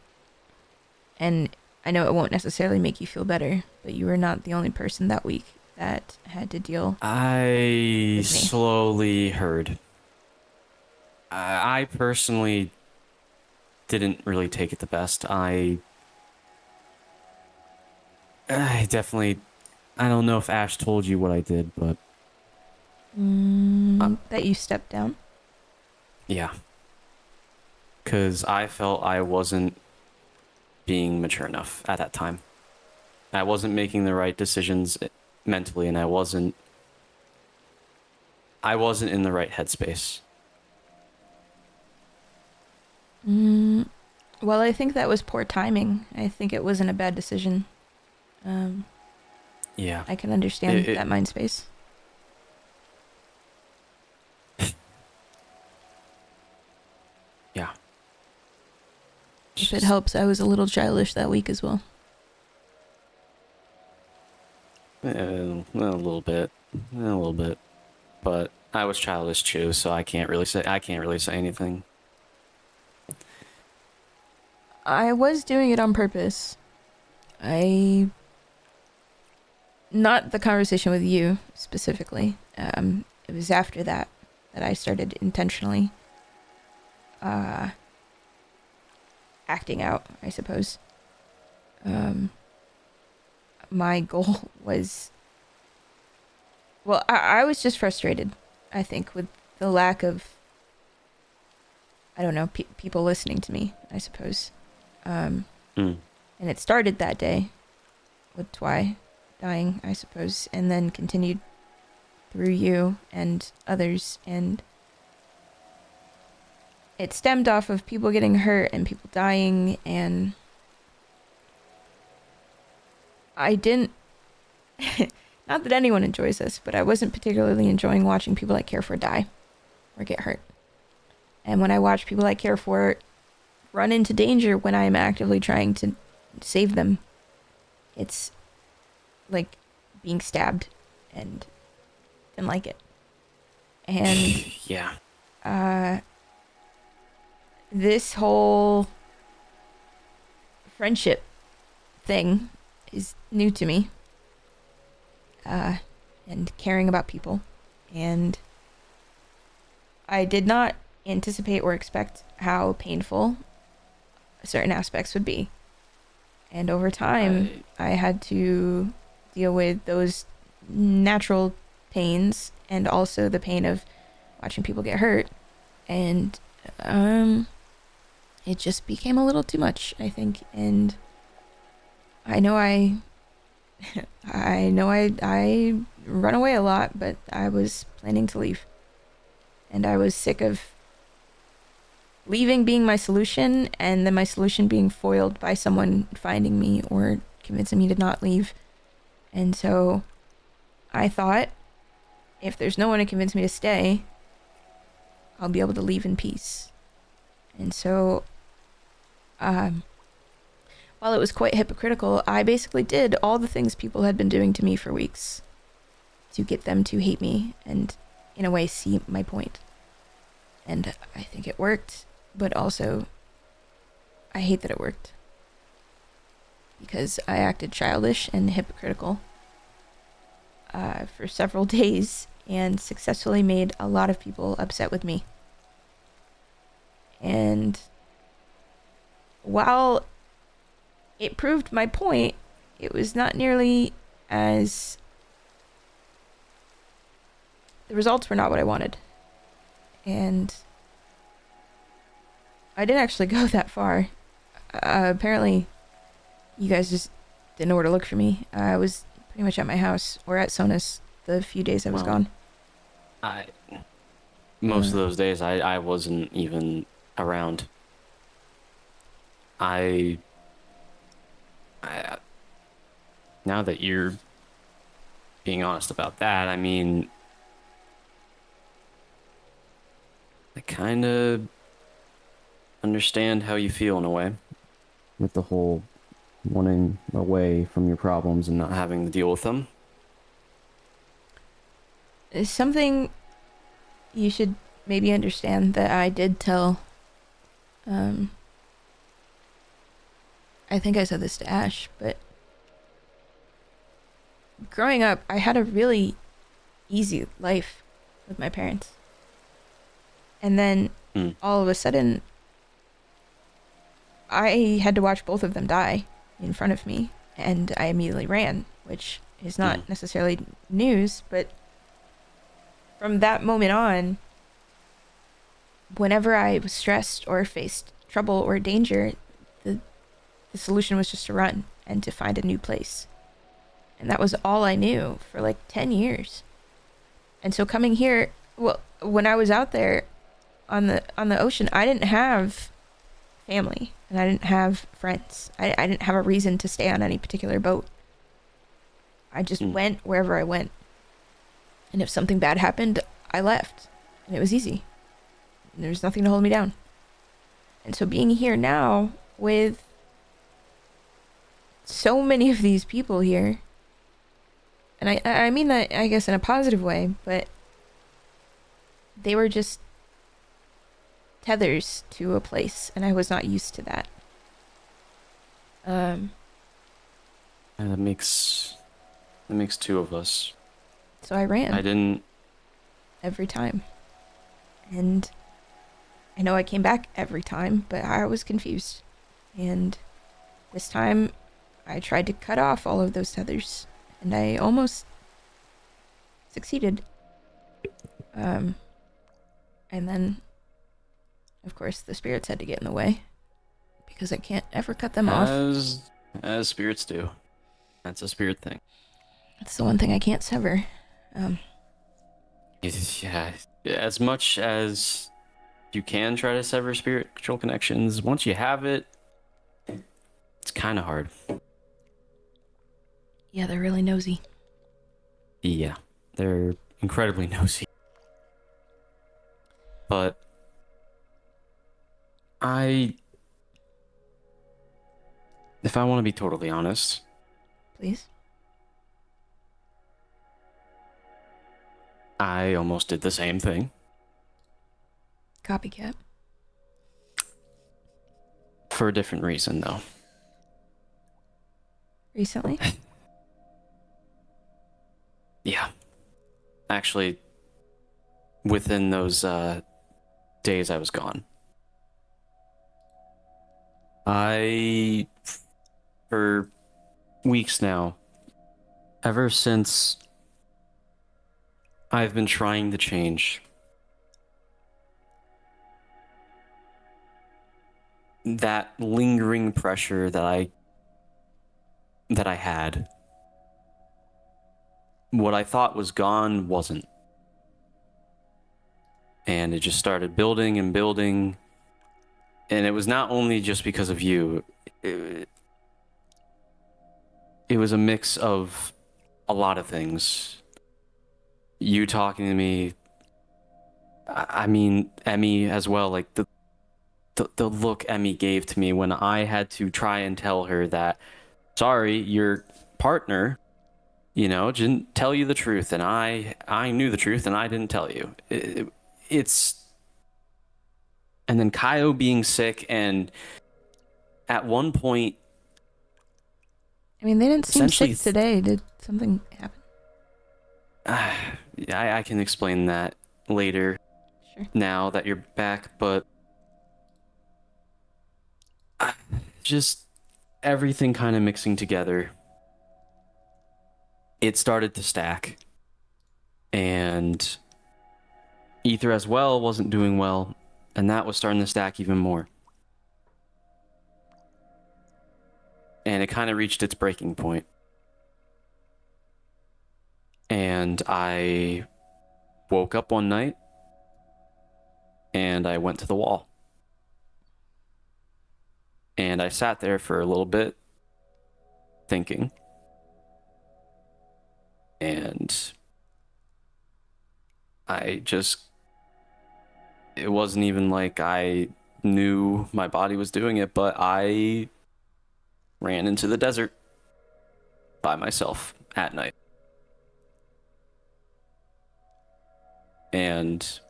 And I know it won't necessarily make you feel better, but you were not the only person that week that had to deal. I With me. slowly heard. I personally didn't really take it the best. I definitely. I don't know if Ash told you what I did, but That you stepped down? yeah. Because I felt I wasn't being mature enough at that time. I wasn't making the right decisions mentally, and I wasn't in the right headspace. Well, I think that was poor timing. I think it wasn't a bad decision. Yeah. I can understand that mind space. Yeah. If it helps, I was a little childish that week as well. A little bit, but I was childish too, so I can't really say anything. I was doing it on purpose. Not the conversation with you specifically. It was after that I started intentionally acting out, I suppose. My goal was, well, I was just frustrated, I think, with the lack of, I don't know, people listening to me, I suppose. And it started that day with Twy dying, I suppose, and then continued through you and others, and it stemmed off of people getting hurt and people dying, and I didn't not that anyone enjoys this, but I wasn't particularly enjoying watching people I care for die or get hurt. And when I watch people I care for run into danger when I am actively trying to save them, it's like being stabbed, and didn't like it. And yeah. This whole friendship thing is new to me. And caring about people. And I did not anticipate or expect how painful certain aspects would be. And over time, I had to deal with those natural pains and also the pain of watching people get hurt. And it just became a little too much, I think. And I know I run away a lot, but I was planning to leave. And I was sick of leaving being my solution, and then my solution being foiled by someone finding me or convincing me to not leave. And so I thought, if there's no one to convince me to stay, I'll be able to leave in peace. And so, while it was quite hypocritical, I basically did all the things people had been doing to me for weeks to get them to hate me and, in a way, see my point. And I think it worked, but also I hate that it worked. Because I acted childish and hypocritical for several days and successfully made a lot of people upset with me. And while it proved my point, it was not nearly as... The results were not what I wanted. And I didn't actually go that far. Apparently, you guys just didn't know where to look for me. I was pretty much at my house or at Sonus the few days I was gone. Most of those days, I wasn't even around. Now that you're being honest about that, I mean, I kind of understand how you feel in a way with the whole wanting away from your problems and not having to deal with them. It's something you should maybe understand that I did tell, I think I said this to Ash, but growing up, I had a really easy life with my parents. And then all of a sudden, I had to watch both of them die in front of me, and I immediately ran, which is not necessarily news, but from that moment on, whenever I was stressed or faced trouble or danger, the solution was just to run and to find a new place. And that was all I knew for like 10 years. And so coming here, well, when I was out there on the ocean, I didn't have family and I didn't have friends. I didn't have a reason to stay on any particular boat. I just went wherever I went. And if something bad happened, I left. And it was easy. There was nothing to hold me down. And so being here now with so many of these people here, and I mean that, I guess, in a positive way, but they were just tethers to a place, and I was not used to that. And that makes two of us. So I ran. I didn't. Every time. And I know I came back every time, but I was confused. And this time, I tried to cut off all of those tethers, and I almost succeeded. And then, of course, the spirits had to get in the way, because I can't ever cut them off. As spirits do. That's a spirit thing. That's the one thing I can't sever. Yeah, as much as you can try to sever spiritual connections, once you have it, it's kind of hard. Yeah, they're really nosy. Yeah, they're incredibly nosy. But if I want to be totally honest, Please? I almost did the same thing. Copycat. For a different reason, though. Recently? Yeah. Actually, within those days I was gone. For weeks now, ever since I've been trying to change, that lingering pressure that I had, what I thought was gone wasn't. And it just started building and building. And it was not only just because of you. It was a mix of a lot of things. You talking to me, I mean, Emmy as well, like the look Emmy gave to me when I had to try and tell her that, sorry, your partner, didn't tell you the truth, and I knew the truth, and I didn't tell you. It's... And then Kaio being sick, and at one point... I mean, they didn't seem sick today. Did something happen? I can explain that later. Sure. Now that you're back, but... just everything kind of mixing together. It started to stack. And Ether as well wasn't doing well, and that was starting to stack even more. And it kind of reached its breaking point. And I woke up one night, and I went to the wall. And I sat there for a little bit, thinking. And it wasn't even like I knew my body was doing it, but I ran into the desert by myself at night. And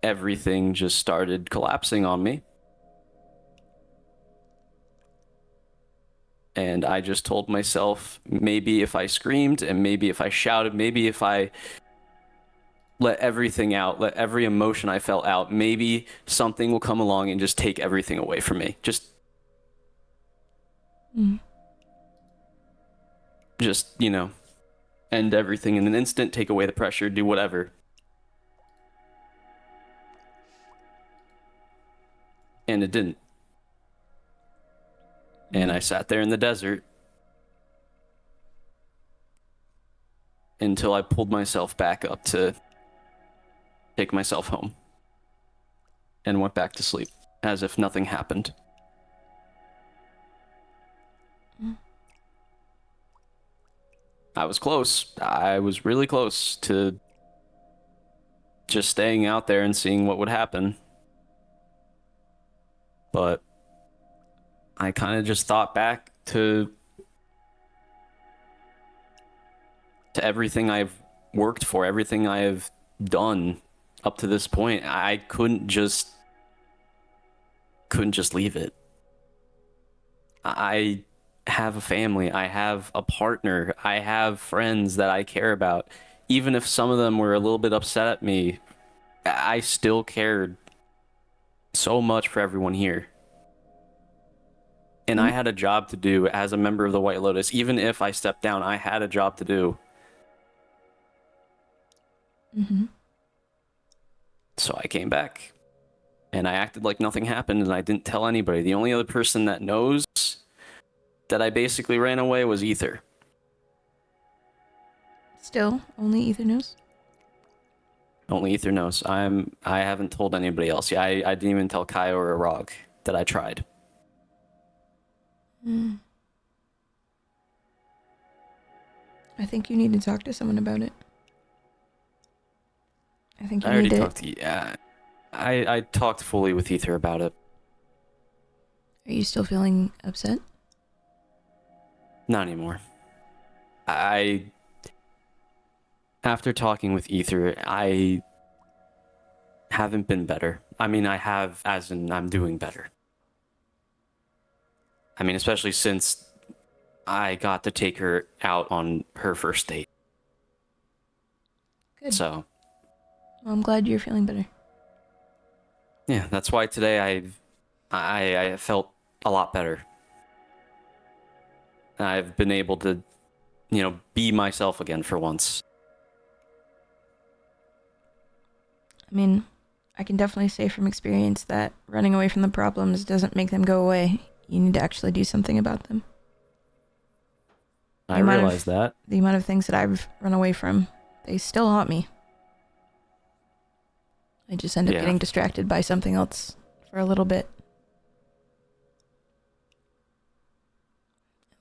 everything just started collapsing on me. And I just told myself, maybe if I screamed and maybe if I shouted, maybe if I let everything out, let every emotion I felt out, maybe something will come along and just take everything away from me. Just, you know, end everything in an instant, take away the pressure, do whatever. And it didn't. And I sat there in the desert until I pulled myself back up to take myself home and went back to sleep as if nothing happened. I was close. I was really close to just staying out there and seeing what would happen. But I kind of just thought back to everything I've worked for, everything I have done up to this point. I couldn't just leave it. I have a family, I have a partner, I have friends that I care about. Even if some of them were a little bit upset at me, I still cared so much for everyone here. And I had a job to do as a member of the White Lotus. Even if I stepped down, I had a job to do. So I came back and I acted like nothing happened and I didn't tell anybody. The only other person that knows that I basically ran away was Ether. Still, only Ether knows? Only Ether knows. I haven't told anybody else. Yeah, I didn't even tell Kai or Arog that I tried. I think you need to talk to someone about it. I think you I already need to... talked to you. Yeah, I talked fully with Ether about it. Are you still feeling upset? Not anymore. After talking with Ether, I haven't been better. I mean, I have, as in I'm doing better. I mean, especially since I got to take her out on her first date. Good. So, Well, I'm glad you're feeling better. yeah, that's why today I felt a lot better. I've been able to, be myself again for once. I mean, I can definitely say from experience that running away from the problems doesn't make them go away. You need to actually do something about them. I realize that. The amount of things that I've run away from, they still haunt me. I just end up getting distracted by something else for a little bit.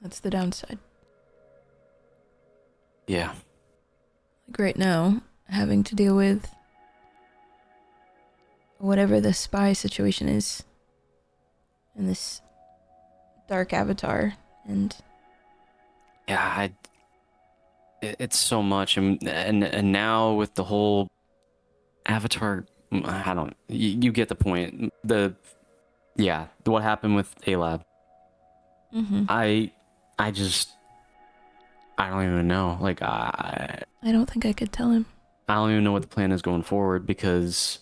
That's the downside. Yeah. Like right now, having to deal with whatever the spy situation is and this dark avatar, and yeah, it's so much, and now with the whole Avatar, I don't, you get the point. What happened with A-Lab. I don't even know. Like, I don't think I could tell him. I don't even know what the plan is going forward, because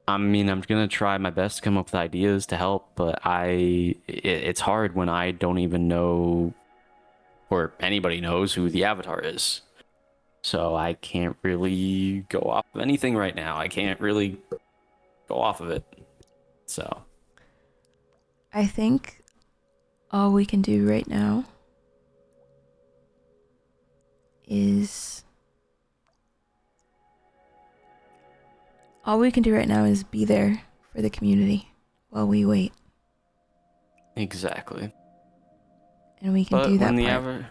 I mean, I'm gonna try my best to come up with ideas to help, but it's hard when I don't even know, or anybody knows, who the Avatar is. So I can't really go off of anything right now. I can't really go off of it. So I think all we can do right now is be there for the community while we wait. Exactly. And we can do that part.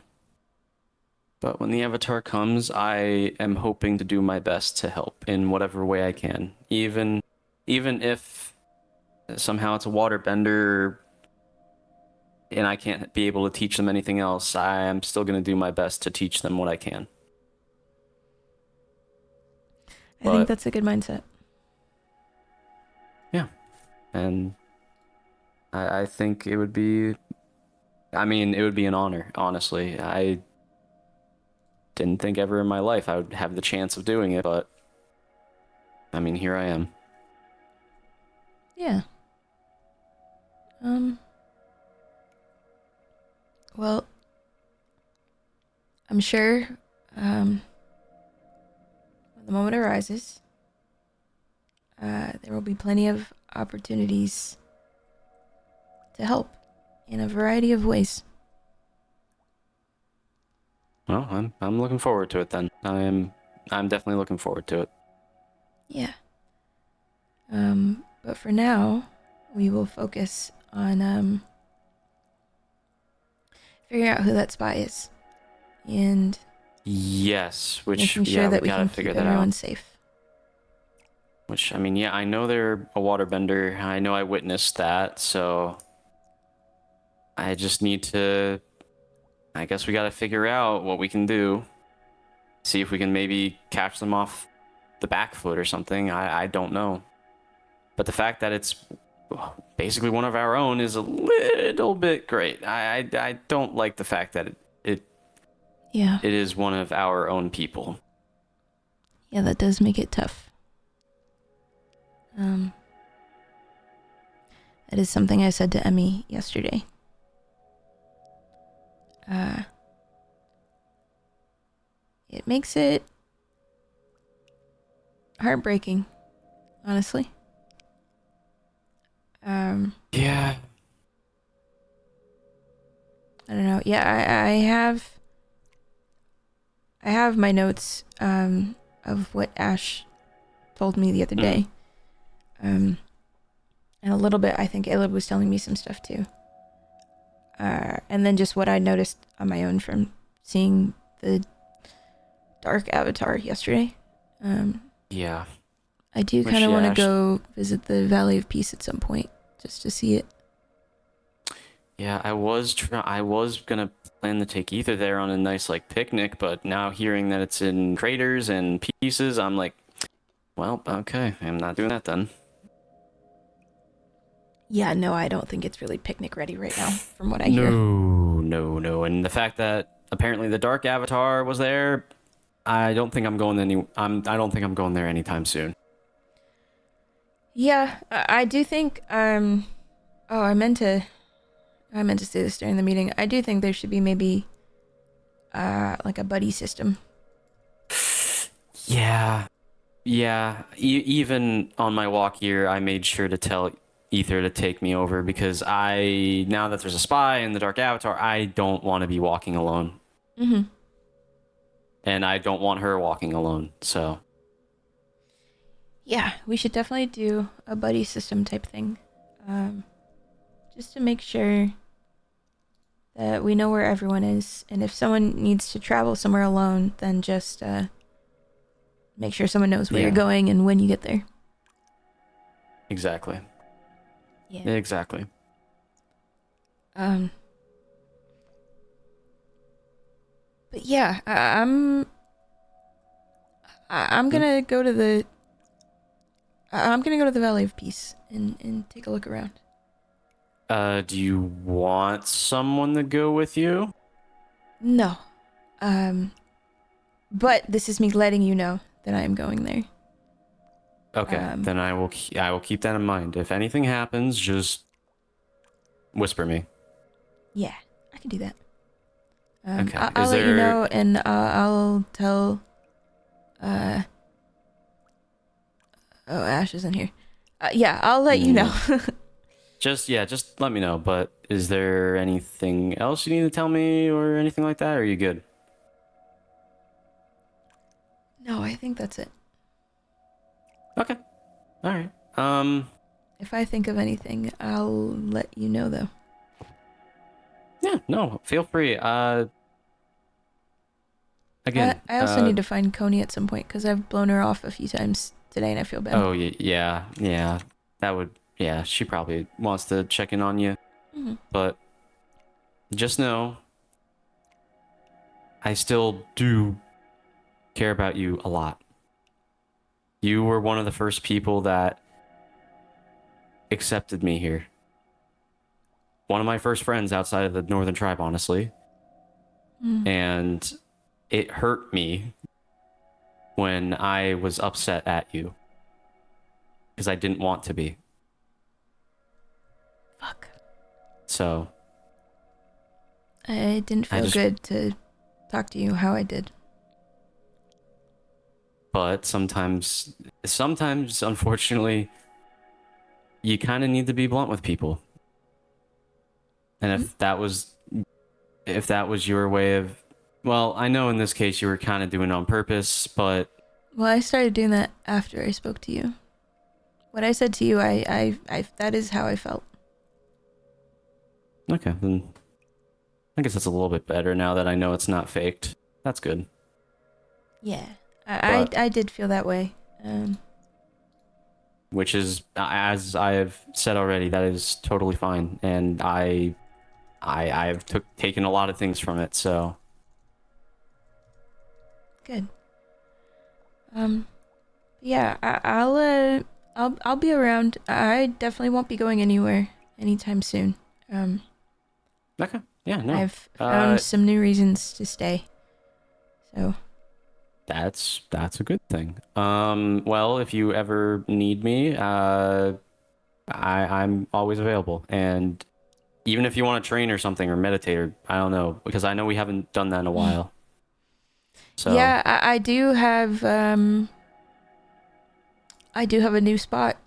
But when the Avatar comes, I am hoping to do my best to help in whatever way I can. Even if somehow it's a waterbender and I can't be able to teach them anything else, I am still going to do my best to teach them what I can. I think that's a good mindset. Yeah. And I think it would be. I mean, it would be an honor. Honestly, I didn't think ever in my life I would have the chance of doing it, but I mean, here I am. Yeah. Well, I'm sure when the moment arises, there will be plenty of opportunities to help in a variety of ways. Well, I'm looking forward to it then. I'm definitely looking forward to it. Yeah. But for now, we will focus on figuring out who that spy is and Yes, which making sure yeah, that we gotta can figure keep that everyone out. safe. Which I mean, yeah, I know they're a waterbender. I know I witnessed that, so I just need to. I guess we gotta figure out what we can do. See if we can maybe catch them off the back foot or something. I don't know. But the fact that it's basically one of our own is a little bit great. I don't like the fact that Yeah. it is one of our own people. Yeah, that does make it tough. That is something I said to Emmy yesterday. It makes it heartbreaking, honestly. Yeah. I don't know. Yeah, I have my notes of what Ash told me the other day. And a little bit, I think Ayla was telling me some stuff too. And then just what I noticed on my own from seeing the Dark Avatar yesterday. Yeah. I do Which, kind of yeah, want to go visit the Valley of Peace at some point, just to see it. Yeah, I was gonna plan to take Ether there on a nice like picnic, but now hearing that it's in craters and pieces, I'm like, well, okay, I'm not doing that then. Yeah, no, I don't think it's really picnic ready right now, from what I hear. No, and the fact that apparently the Dark Avatar was there, I don't think I'm going I don't think I'm going there anytime soon. Yeah, I do think oh, I meant to say this during the meeting. I do think there should be maybe like a buddy system. Yeah. Even on my walk here, I made sure to tell Ether to take me over because now that there's a spy in the Dark Avatar, I don't want to be walking alone. Mm-hmm. And I don't want her walking alone, so. Yeah, we should definitely do a buddy system type thing. Just to make sure that we know where everyone is. And if someone needs to travel somewhere alone, then just make sure someone knows where you're going and when you get there. Exactly. Yeah. Exactly. But yeah, I'm gonna go to the Valley of Peace and take a look around. Do you want someone to go with you? No. But this is me letting you know that I am going there. Okay, then I will keep that in mind. If anything happens, just whisper me. Yeah, I can do that. Okay. I'll let you know, and I'll tell. Oh, Ash isn't here. Yeah, I'll let you know. Just let me know. But is there anything else you need to tell me or anything like that? Or are you good? No, I think that's it. Okay. All right. If I think of anything, I'll let you know, though. Yeah. No. Feel free. Again. I also need to find Coney at some point because I've blown her off a few times today, and I feel bad. Oh yeah. That would. Yeah. She probably wants to check in on you. Mm-hmm. But just know, I still do care about you a lot. You were one of the first people that accepted me here. one of my first friends outside of the Northern Tribe, honestly. And it hurt me when I was upset at you. Because I didn't want to be. Fuck. So. I didn't feel good to talk to you how I did. But sometimes, unfortunately, you kind of need to be blunt with people. And if that was your way of, well, I know in this case you were kind of doing it on purpose, but. Well, I started doing that after I spoke to you. What I said to you, I that is how I felt. Okay, then I guess that's a little bit better now that I know it's not faked. That's good. Yeah, I did feel that way. Which is, as I have said already, that is totally fine, and I've taken a lot of things from it. So good. Yeah, I'll be around. I definitely won't be going anywhere anytime soon. Okay. Yeah. No. I've found some new reasons to stay. So. That's a good thing. Well, if you ever need me, I'm always available. And even if you want to train or something or meditate or I don't know, because I know we haven't done that in a while. So yeah, I do have a new spot.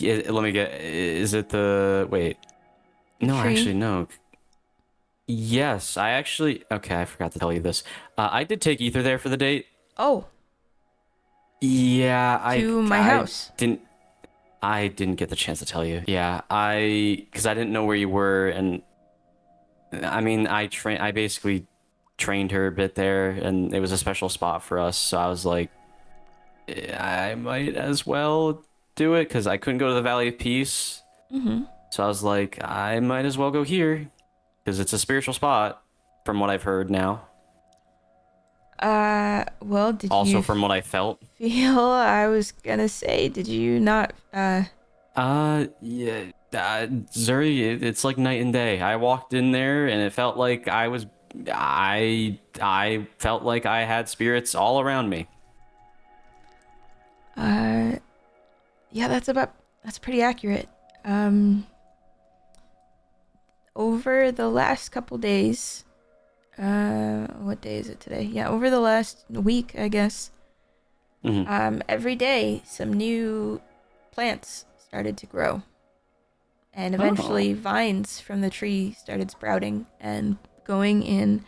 let me get. Is it the wait? No, tree? actually, no. Yes, I actually. Okay, I forgot to tell you this. I did take Ether there for the date. Oh. Yeah, To my house. I didn't get the chance to tell you. Yeah, because I didn't know where you were, and I mean, I basically trained her a bit there, and it was a special spot for us. So I was like, I might as well do it because I couldn't go to the Valley of Peace. So I was like, I might as well go here because it's a spiritual spot, from what I've heard now. Well, did you also from what I felt? I was gonna say, did you not? Yeah. Zuri, it's like night and day. I walked in there and it felt like I felt like I had spirits all around me. Yeah, that's pretty accurate. Over the last couple days, what day is it today? Yeah, over the last week, I guess. Every day some new plants started to grow. And eventually vines from the tree started sprouting and going in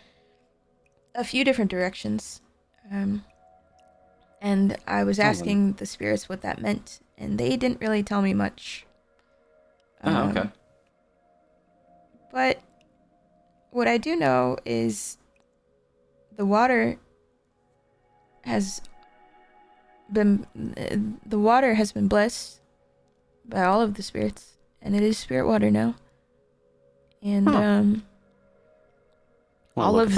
a few different directions. And I was asking the spirits what that meant, and they didn't really tell me much. Okay. But what I do know is the water has been blessed by all of the spirits, and it is spirit water now. And all of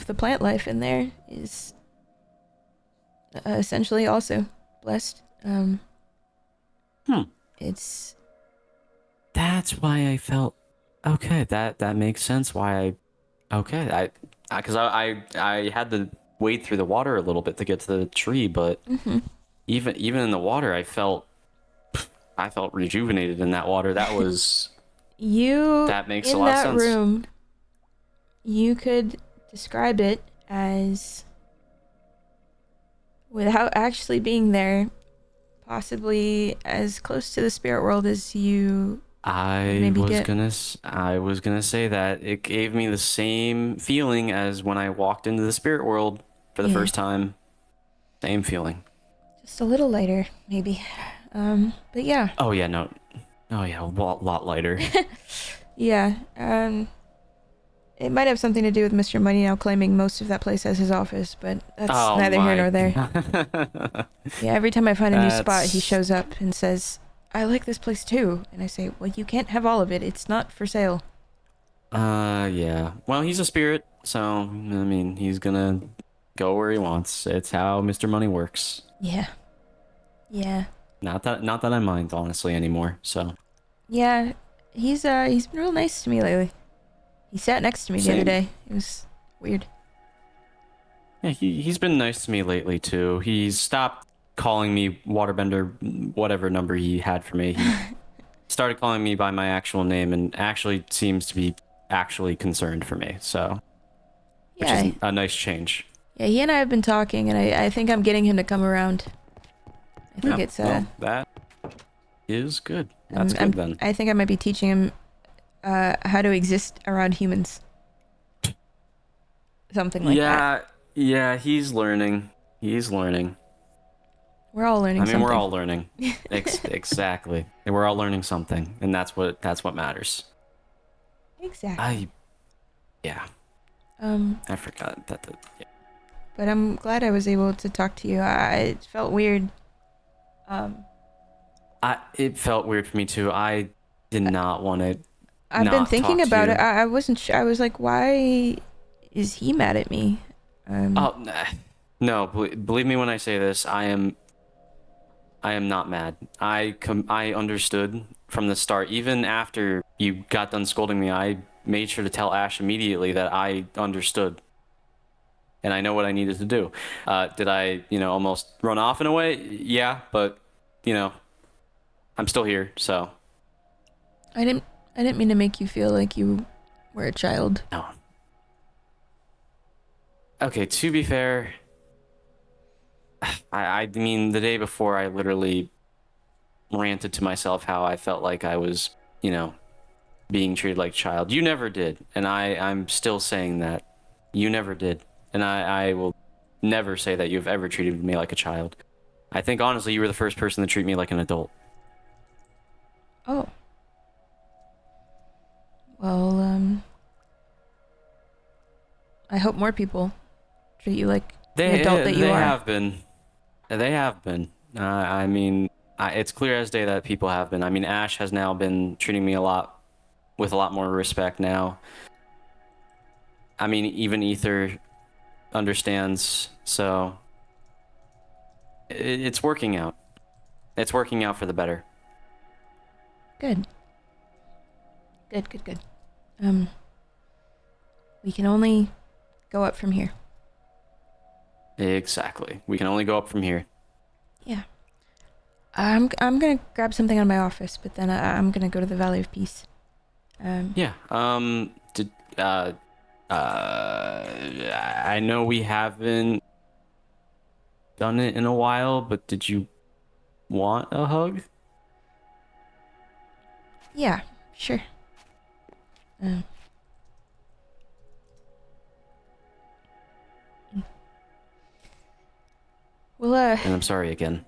the plant life in there is essentially also blessed. That's why I felt okay. That makes sense. Why because I had to wade through the water a little bit to get to the tree, but even in the water, I felt rejuvenated in that water. That was that makes a lot of sense. In that room, you could describe it as, without actually being there, possibly as close to the spirit world as you I was gonna say that it gave me the same feeling as when I walked into the spirit world for the first time. Same feeling. Just a little lighter, maybe. But yeah. Oh yeah, no. Oh yeah, a lot lighter. Yeah. It might have something to do with Mr. Money now claiming most of that place as his office, but that's neither here nor there. Yeah, every time I find a new spot, he shows up and says, I like this place too. And I say, well, you can't have all of it. It's not for sale. Yeah. Well, he's a spirit, so, I mean, he's gonna go where he wants. It's how Mr. Money works. Yeah. Yeah. Not that I mind, honestly, anymore, so. Yeah, he's been real nice to me lately. He sat next to me the other Same. day. It was weird. Yeah, he's been nice to me lately too. He stopped calling me Waterbender, whatever number he had for me. He started calling me by my actual name and actually seems to be actually concerned for me. So, which Yeah, is a nice change. yeah. He and I have been talking, and I think I'm getting him to come around. I think Yeah, it's well, that is good. That's I'm, good then. I think I might be teaching him how to exist around humans. Something like that. Yeah, he's learning. He's learning. We're all learning I mean, something. we're all learning. Exactly. And we're all learning something, and that's what matters. Exactly. Yeah, Um, I forgot that. Yeah. but I'm glad I was able to talk to you. It felt weird. It felt weird for me too. I did not want to. I've been Not thinking talk to about you. it. I wasn't sure. I was like, why is he mad at me? Oh, no, believe me when I say this. I am not mad. I understood from the start. Even after you got done scolding me, I made sure to tell Ash immediately that I understood. And I know what I needed to do. Did I, almost run off in a way? Yeah, but, I'm still here, so. I didn't mean to make you feel like you were a child. No. Okay, to be fair, I mean, the day before, I literally ranted to myself how I felt like I was, being treated like a child. You never did, and I'm still saying that. You never did, and I will never say that you've ever treated me like a child. I think, honestly, you were the first person to treat me like an adult. Oh. Well, I hope more people treat you like the adult that you They are. have been. They have been. I mean, it's clear as day that people have been. I mean, Ash has now been treating me with a lot more respect now. I mean, even Ether understands, so it's working out. It's working out for the better. Good. Good. We can only go up from here. Exactly. We can only go up from here. Yeah. I'm gonna grab something out of my office, but then I'm gonna go to the Valley of Peace. Yeah. I know we haven't done it in a while, but did you want a hug? Yeah, sure. Well, And I'm sorry again.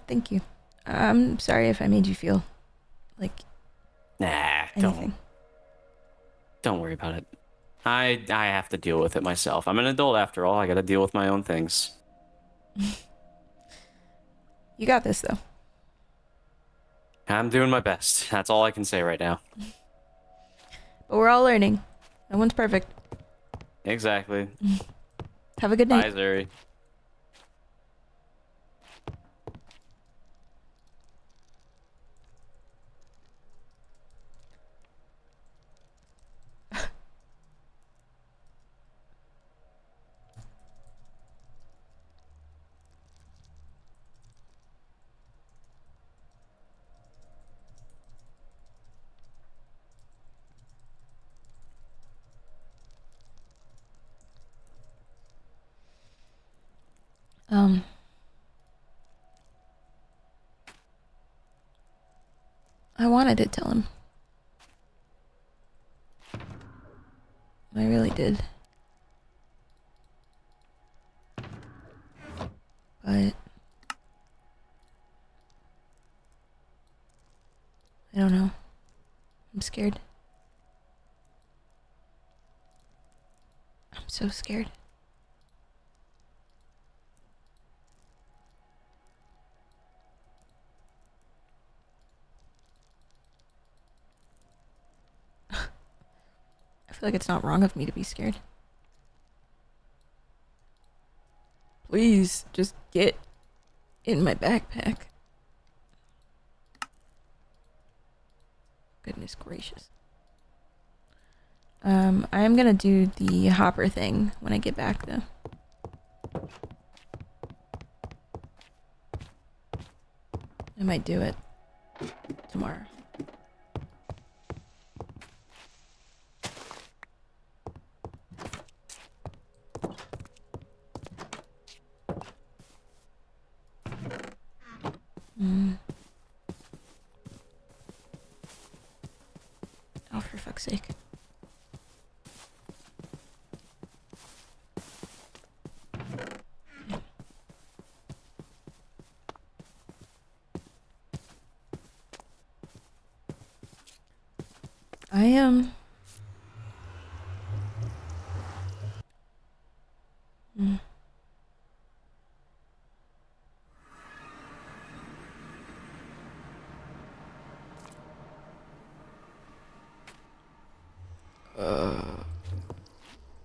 thank you. I'm sorry if I made you feel like Nah, anything. don't worry about it. I have to deal with it myself. I'm an adult after all. I got to deal with my own things. You got this, though. I'm doing my best. That's all I can say right now. But we're all learning. No one's perfect. Exactly. Have a good night. Bye, Zuri. I wanted to tell him. I really did. But I don't know. I'm scared. I'm so scared. I feel like it's not wrong of me to be scared. Please, just get in my backpack. Goodness gracious. I'm gonna do the hopper thing when I get back though. I might do it tomorrow. Oh, for fuck's sake. I am.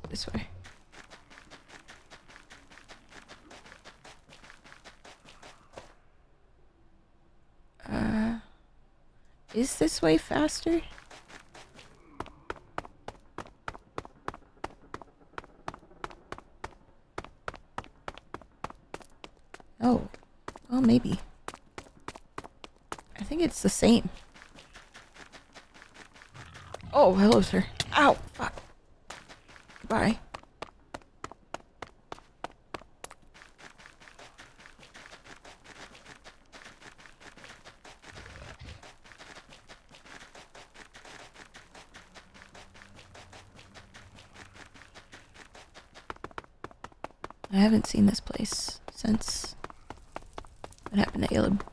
This way. Is this way faster? Oh. Well, maybe. I think it's the same. Oh, hello, sir. Ow! Fuck. Goodbye. I haven't seen this place since what happened to Caleb.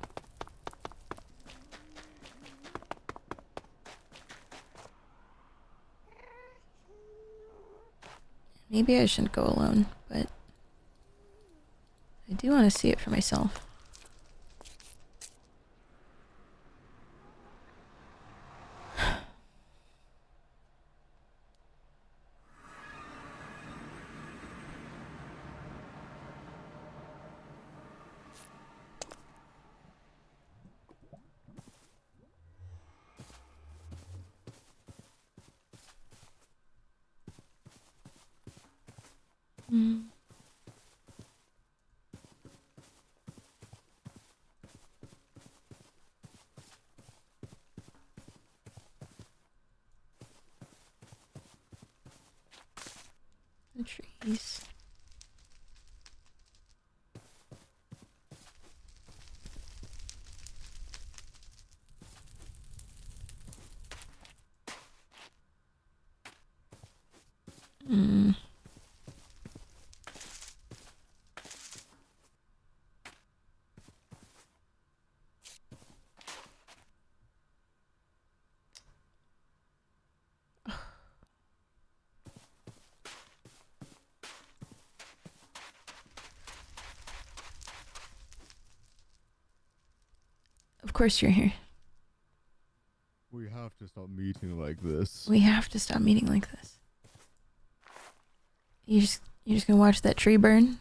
Maybe I shouldn't go alone, but I do want to see it for myself. The trees. Of course you're here. We have to stop meeting like this. We have to stop meeting like this. You're just gonna watch that tree burn?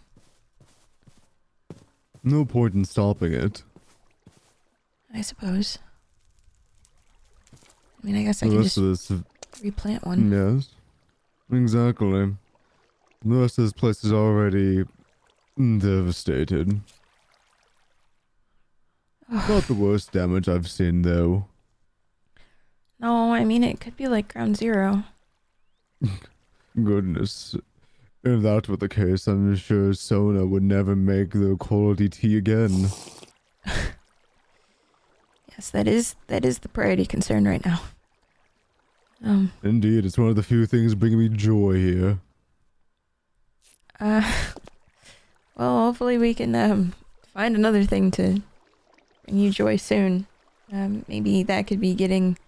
No point in stopping it. I suppose. I mean, I guess I The can rest just of this, replant one. yes, exactly. The rest of this place is already devastated. Not the worst damage I've seen, though. No, I mean, it could be like ground zero. Goodness. If that were the case, I'm sure Sona would never make the quality tea again. Yes, that is the priority concern right now. Indeed, it's one of the few things bringing me joy here. Well, hopefully we can find another thing to bring you joy soon. Maybe that could be getting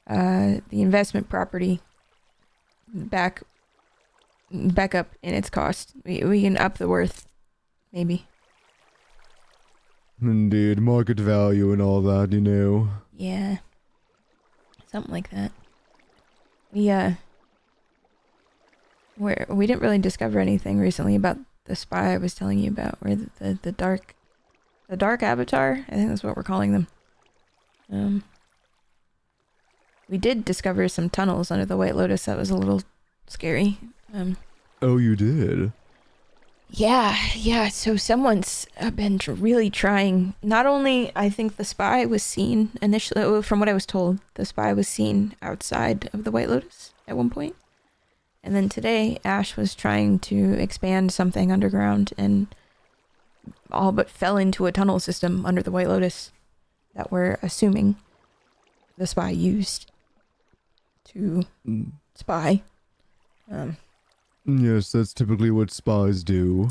the investment property back up in its cost. We can up the worth, maybe. Indeed, market value and all that, you know. Yeah, something like that. We didn't really discover anything recently about the spy I was telling you about, or the dark avatar. I think that's what we're calling them. we did discover some tunnels under the White Lotus that was a little scary. Oh, you did? Yeah, so someone's been really trying. Not only, I think the spy was seen initially, from what I was told, the spy was seen outside of the White Lotus at one point. And then today, Ash was trying to expand something underground and all but fell into a tunnel system under the White Lotus that we're assuming the spy used to spy. Yes, that's typically what spies do.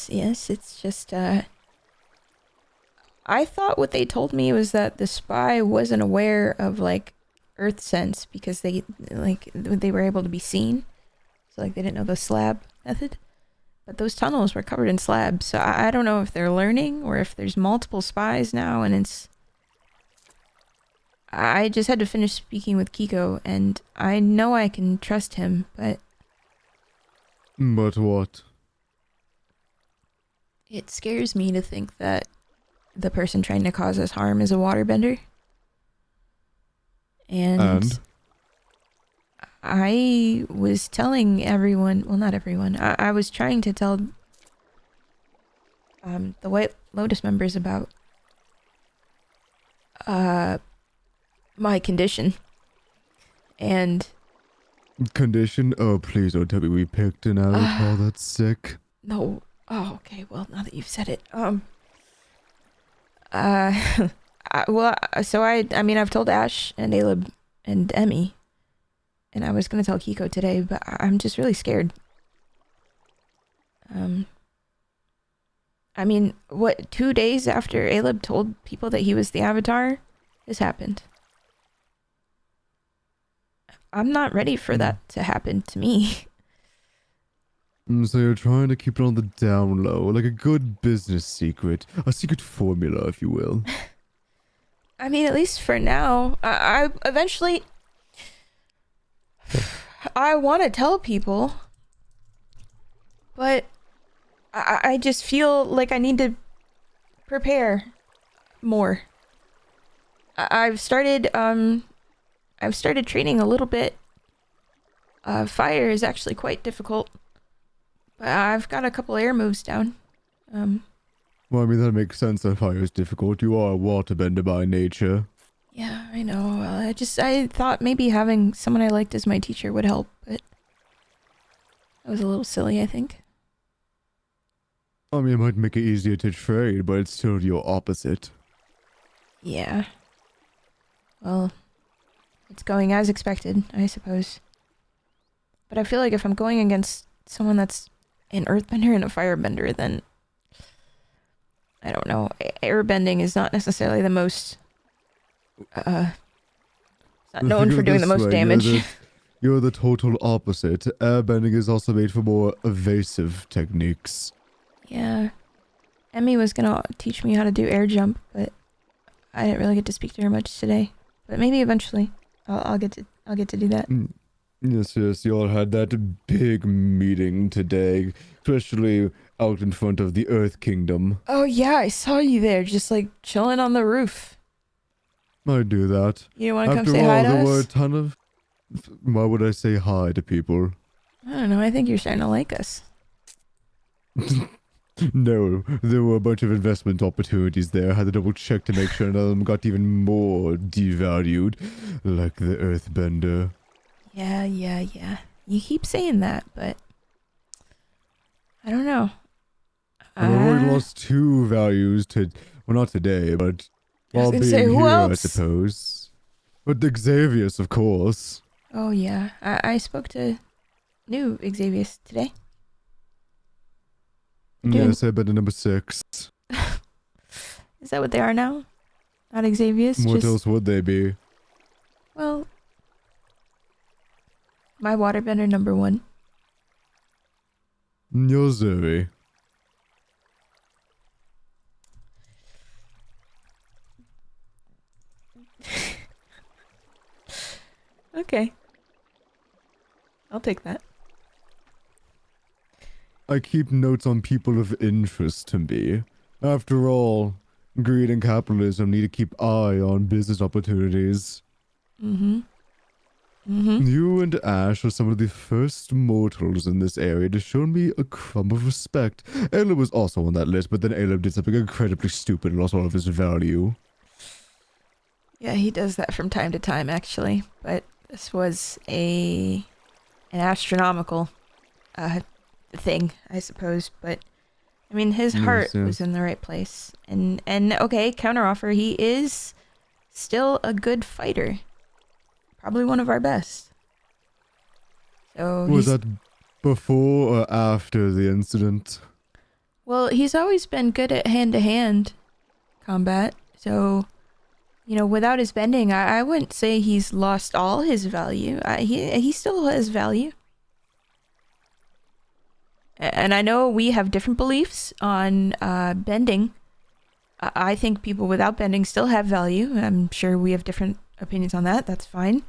Yes, it's just, I thought what they told me was that the spy wasn't aware of, like, Earth sense because they were able to be seen. So, like, they didn't know the slab method. But those tunnels were covered in slabs, so I don't know if they're learning or if there's multiple spies now, and it's... I just had to finish speaking with Kiko, and I know I can trust him, but... But what? It scares me to think that the person trying to cause us harm is a waterbender. And? I was telling everyone, well, not everyone, I was trying to tell the White Lotus members about my condition. And... Condition? Oh, please don't tell me we picked an avatar that's sick. No. Oh, okay, well, now that you've said it, I mean, I've told Ash and Aleb and Emmy, and I was gonna tell Kiko today, but I'm just really scared. I mean, 2 days after Aleb told people that he was the Avatar, this happened. I'm not ready for that to happen to me. So you're trying to keep it on the down low, like a good business secret. A secret formula, if you will. I mean, at least for now. I eventually... I want to tell people. But I just feel like I need to prepare more. I've started training a little bit. Fire is actually quite difficult. I've got a couple air moves down. Well, I mean, that makes sense that fire is difficult. You are a waterbender by nature. Yeah, I know. I thought maybe having someone I liked as my teacher would help, but that was a little silly, I think. I mean, it might make it easier to trade, but it's still your opposite. Yeah. Well, it's going as expected, I suppose. But I feel like if I'm going against someone that's an earthbender and a firebender, then I don't know. Airbending is not necessarily the most it's not known for doing the most damage. You're the total opposite. Airbending is also made for more evasive techniques. Yeah. Emmy was gonna teach me how to do air jump, but I didn't really get to speak to her much today. But maybe eventually I'll get to do that. Yes, you all had that big meeting today, especially out in front of the Earth Kingdom. Oh yeah, I saw you there, just like chilling on the roof. I do that. You want to come After say all, hi to there us? were a ton of... Why would I say hi to people? I don't know, I think you're starting to like us. No, there were a bunch of investment opportunities there. I had to double check to make sure none of them got even more devalued, like the Earthbender. Yeah. You keep saying that, but I don't know. I've already lost 2 values well, not today, but while being say, who here, else? I suppose. But Xavius, of course. Oh yeah, I spoke to new Xavius today. Yes, Airbender number 6. Is that what they are now? Not Xavius? What just... else would they be? Well, my waterbender number 1. You're Zuri. Okay. I'll take that. I keep notes on people of interest to me. After all, greed and capitalism need to keep eye on business opportunities. Mm-hmm. Mm-hmm. You and Ash are some of the first mortals in this area to show me a crumb of respect. Ayla was also on that list, but then Ayla did something incredibly stupid and lost all of his value. Yeah, he does that from time to time, actually. But this was an astronomical thing, I suppose. But I mean, his heart was in the right place. And okay, counteroffer, he is still a good fighter. Probably one of our best. So Was that before or after the incident? Well, he's always been good at hand-to-hand combat. So, you know, without his bending, I wouldn't say he's lost all his value. He still has value. And I know we have different beliefs on bending. I think people without bending still have value. I'm sure we have different opinions on that. That's fine.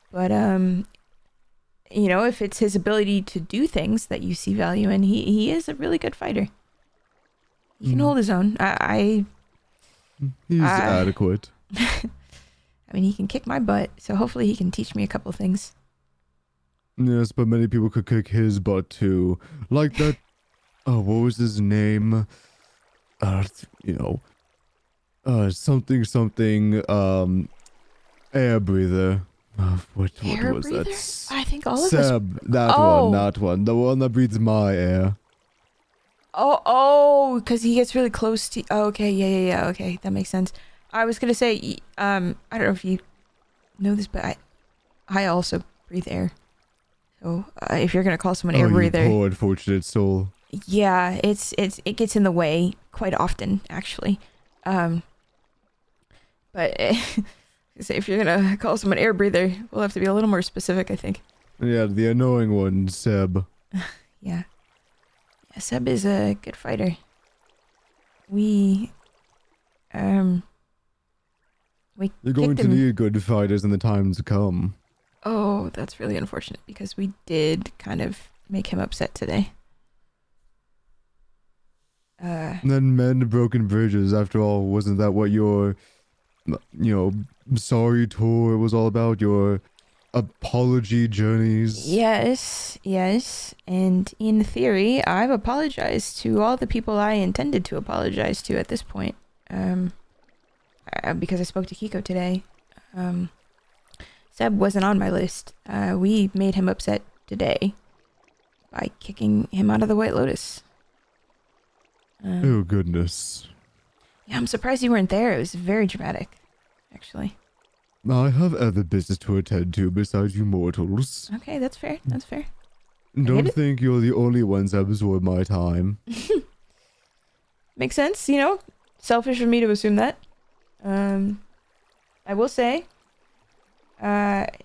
But, you know, if it's his ability to do things that you see value in, he is a really good fighter. He can hold his own. He's adequate. I mean, he can kick my butt, so hopefully he can teach me a couple things. Yes, but many people could kick his butt too. Like that, what was his name? Something, air breather. What Air was breather? that? I think all of us. Seb, that one. The one that breathes my air. Oh, because he gets really close to. Oh, okay, yeah. Okay, that makes sense. I was gonna say, I don't know if you know this, but I also breathe air. So if you're gonna call someone air breather, you poor unfortunate soul. yeah, it gets in the way quite often, actually. But if you're gonna call someone air breather, we'll have to be a little more specific, I think. Yeah, the annoying one, Seb. Yeah, Seb is a good fighter. You're going to need good fighters in the time to come. Oh, that's really unfortunate because we did kind of make him upset today. And then mend broken bridges. After all, wasn't that what your, sorry tour was all about? Your apology journeys? Yes. And in theory, I've apologized to all the people I intended to apologize to at this point. Because I spoke to Kiko today. Seb wasn't on my list. We made him upset today by kicking him out of the White Lotus. Oh, goodness. Yeah, I'm surprised you weren't there. It was very dramatic, actually. I have other business to attend to besides you mortals. Okay, that's fair. Don't think you're the only ones that absorb my time. Makes sense, selfish of me to assume that. I will say,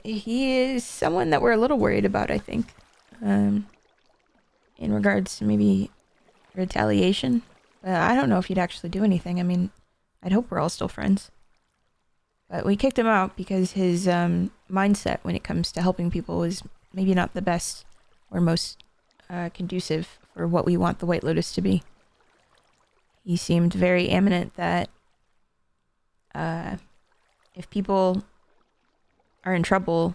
he is someone that we're a little worried about, I think. In regards to maybe retaliation. I don't know if he'd actually do anything. I mean, I'd hope we're all still friends. But we kicked him out because his mindset when it comes to helping people is maybe not the best or most conducive for what we want the White Lotus to be. He seemed very eminent that if people are in trouble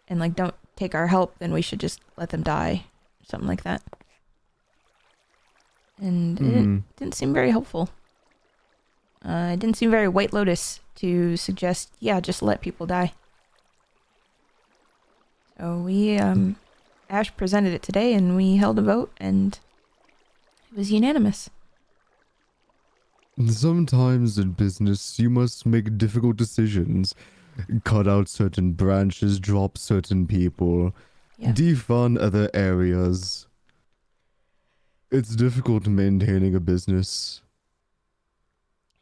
and don't take our help, then we should just let them die. Something like that. And it didn't seem very helpful. It didn't seem very White Lotus to suggest, just let people die. So we, Ash presented it today and we held a vote and it was unanimous. Sometimes in business, you must make difficult decisions. Cut out certain branches, drop certain people, defund other areas. It's difficult maintaining a business.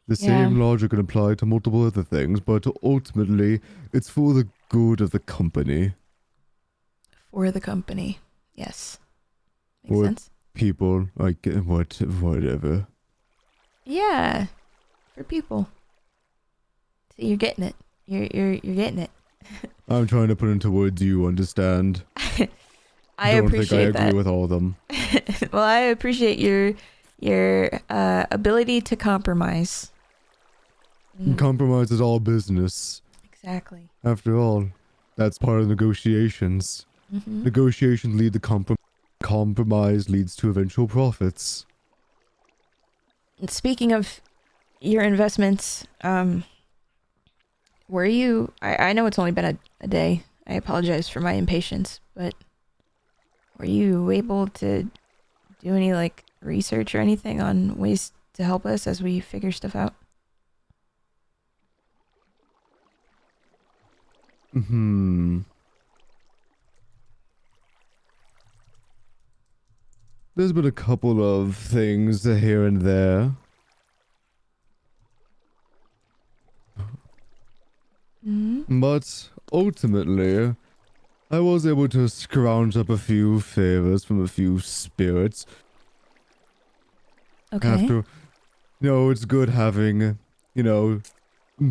The same logic can apply to multiple other things, but ultimately, it's for the good of the company. For the company, yes. Makes sense. People, whatever. Yeah, for people. See, you're getting it. You're getting it. I'm trying to put into words you understand. I appreciate that. I agree with all of them. Well, I appreciate your ability to compromise. Compromise is all business. Exactly. After all, That's part of negotiations. Mm-hmm. Negotiations lead to compromise leads to eventual profits. Speaking of your investments, were you... I know it's only been a day. I apologize for my impatience, but were you able to do any, like, research or anything on ways to help us as we figure stuff out? There's been a couple of things here and there. Mm-hmm. But ultimately, I was able to scrounge up a few favors from a few spirits. Okay. After, it's good having,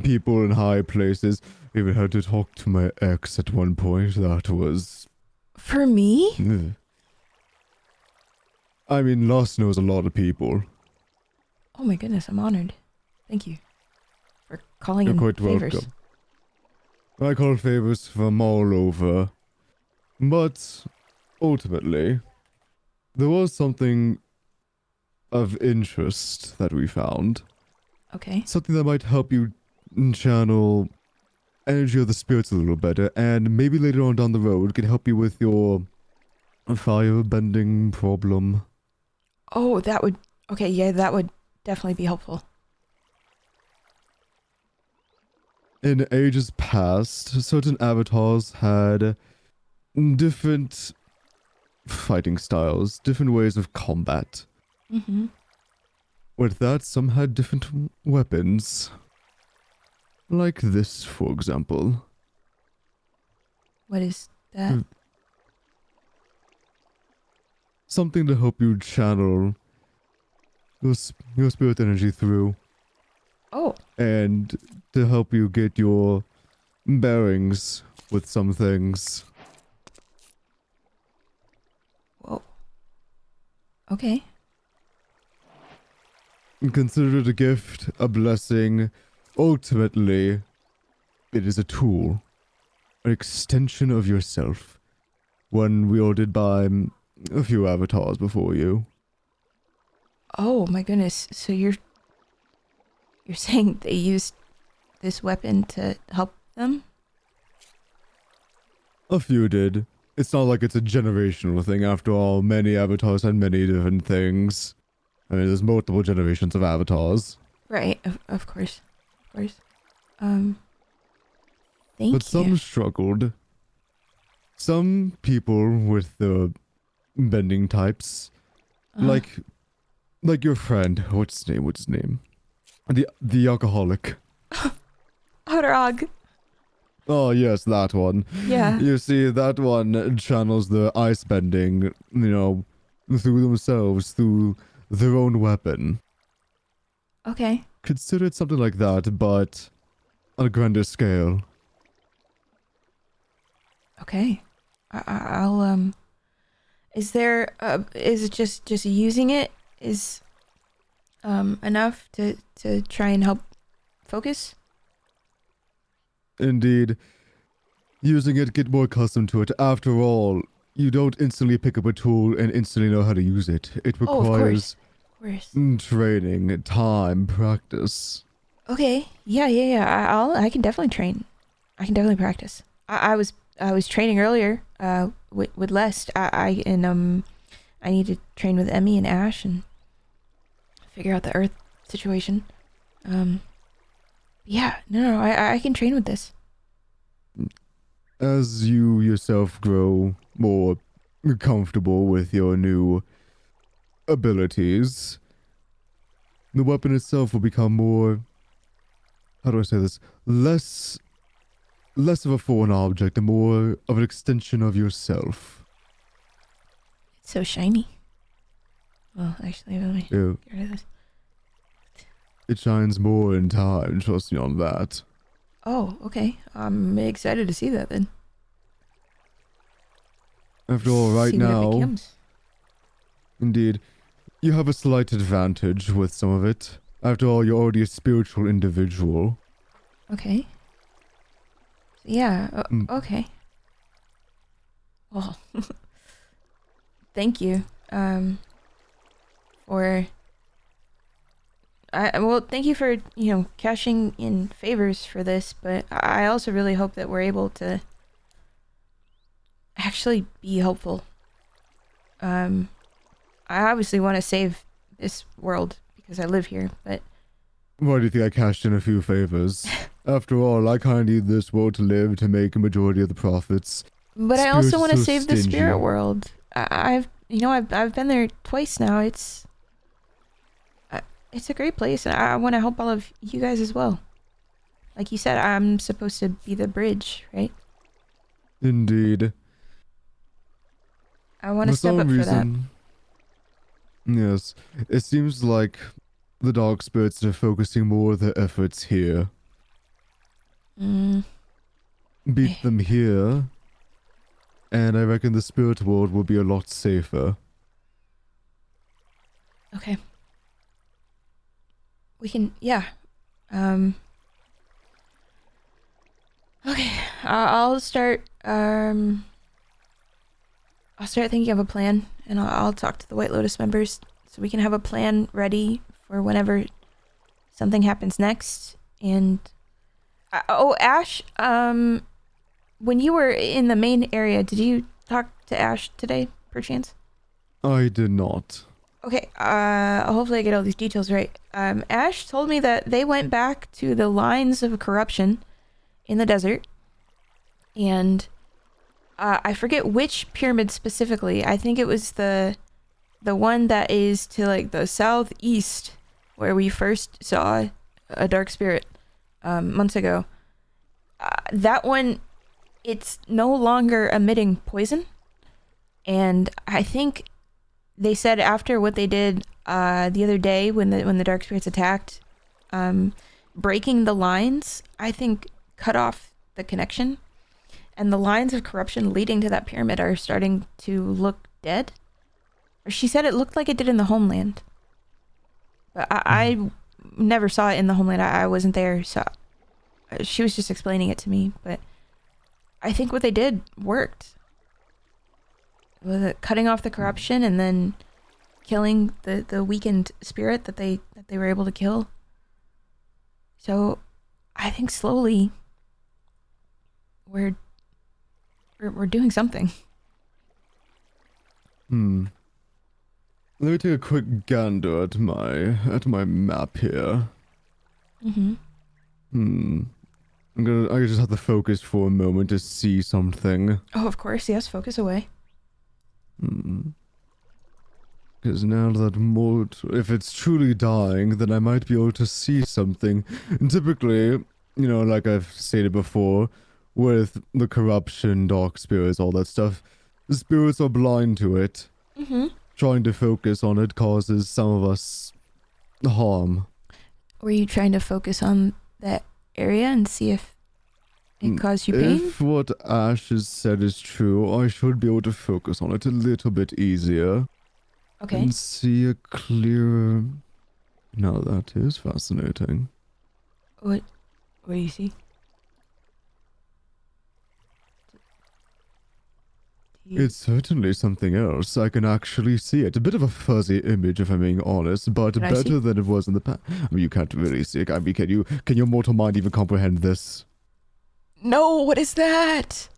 people in high places. Even had to talk to my ex at one point. That was... For me? I mean, Lost knows a lot of people. Oh my goodness, I'm honored. Thank you for calling You're in quite favors. welcome. I call favors from all over. But ultimately, there was something of interest that we found. Okay. Something that might help you channel energy of the spirits a little better, and maybe later on down the road can help you with your fire bending problem. Oh, that would... Okay, yeah, that would definitely be helpful. In ages past, certain avatars had different fighting styles, different ways of combat. Mm-hmm. With that, some had different weapons. Like this, for example. What is that? Something to help you channel your spirit energy through. Oh, And to help you get your bearings with some things. whoa. Okay. Consider it a gift, a blessing. Ultimately, it is a tool, an extension of yourself, one wielded by a few avatars before you. Oh my goodness. So you're saying they used this weapon to help them? A few did. It's not like it's a generational thing. After all, many avatars had many different things. I mean, there's multiple generations of avatars. Right, of course. Of course. Thank But you. some struggled. Some people with the bending types, like your friend, what's his name? The alcoholic. Outrog. Oh yes, that one. Yeah. You see, that one channels the ice bending, through themselves, through their own weapon. Okay. Consider it something like that, but on a grander scale. Okay. I'll is there is it just using it is enough to try and help focus? Indeed. Using it, get more accustomed to it. After all, you don't instantly pick up a tool and instantly know how to use it. It Oh, of requires course. training, time, practice. Okay. Yeah. I can definitely train. I can definitely practice. I was training earlier with Lest. I need to train with Emmy and Ash and figure out the Earth situation. Yeah, no, I can train with this. As you yourself grow more comfortable with your new abilities, the weapon itself will become more, how do I say this, less of a foreign object and more of an extension of yourself. It's so shiny. Well, actually, let me Yeah. get rid of this. It shines more in time, trust me on that. Oh, okay. I'm excited to see that then. After all, right See what it now, becomes. indeed, you have a slight advantage with some of it. After all, you're already a spiritual individual. Okay. Yeah. Mm. Okay. Well, thank you. Thank you for, cashing in favors for this, but I also really hope that we're able to actually be helpful. I obviously want to save this world because I live here, but... Why do you think I cashed in a few favors? After all, I kind of need this world to live to make a majority of the profits. But I also want to so save the stingy. spirit world. I've been there twice now. It's a great place, and I want to help all of you guys as well. Like you said, I'm supposed to be the bridge, right? Indeed. I want to step up for that. Yes, it seems like the dark spirits are focusing more of their efforts here. Beat them here, and I reckon the spirit world will be a lot safer. Okay. We can, yeah. Okay, I'll start thinking of a plan, and I'll talk to the White Lotus members so we can have a plan ready for whenever something happens next. And Ash, when you were in the main area, did you talk to Ash today, perchance? I did not. Okay, hopefully I get all these details right. Ash told me that they went back to the lines of corruption in the desert, and I forget which pyramid specifically. I think it was the one that is to like the southeast, where we first saw a dark spirit months ago. That one, it's no longer emitting poison, and I think they said after what they did the other day when the dark spirits attacked, breaking the lines, I think cut off the connection, and the lines of corruption leading to that pyramid are starting to look dead. Or she said it looked like it did in the homeland, but I never saw it in the homeland. I wasn't there, so she was just explaining it to me. But I think what they did worked. With it cutting off the corruption and then killing the weakened spirit that they were able to kill. So I think slowly we're doing something. Let me take a quick gander at my map here. I just have to focus for a moment to see something. Oh, of course, yes, focus away. Because now that if it's truly dying, then I might be able to see something. And typically, like I've stated before, with the corruption, dark spirits, all that stuff, the spirits are blind to it. Trying to focus on it causes some of us harm. Were you trying to focus on that area and see if it caused you pain? If what Ash has said is true, I should be able to focus on it a little bit easier. Okay. And see a clearer... Now that is fascinating. What do you see? It's certainly something else. I can actually see it. A bit of a fuzzy image, if I'm being honest, but better than it was in the past. I mean, you can't really see it. I mean, can your mortal mind even comprehend this? No, what is that?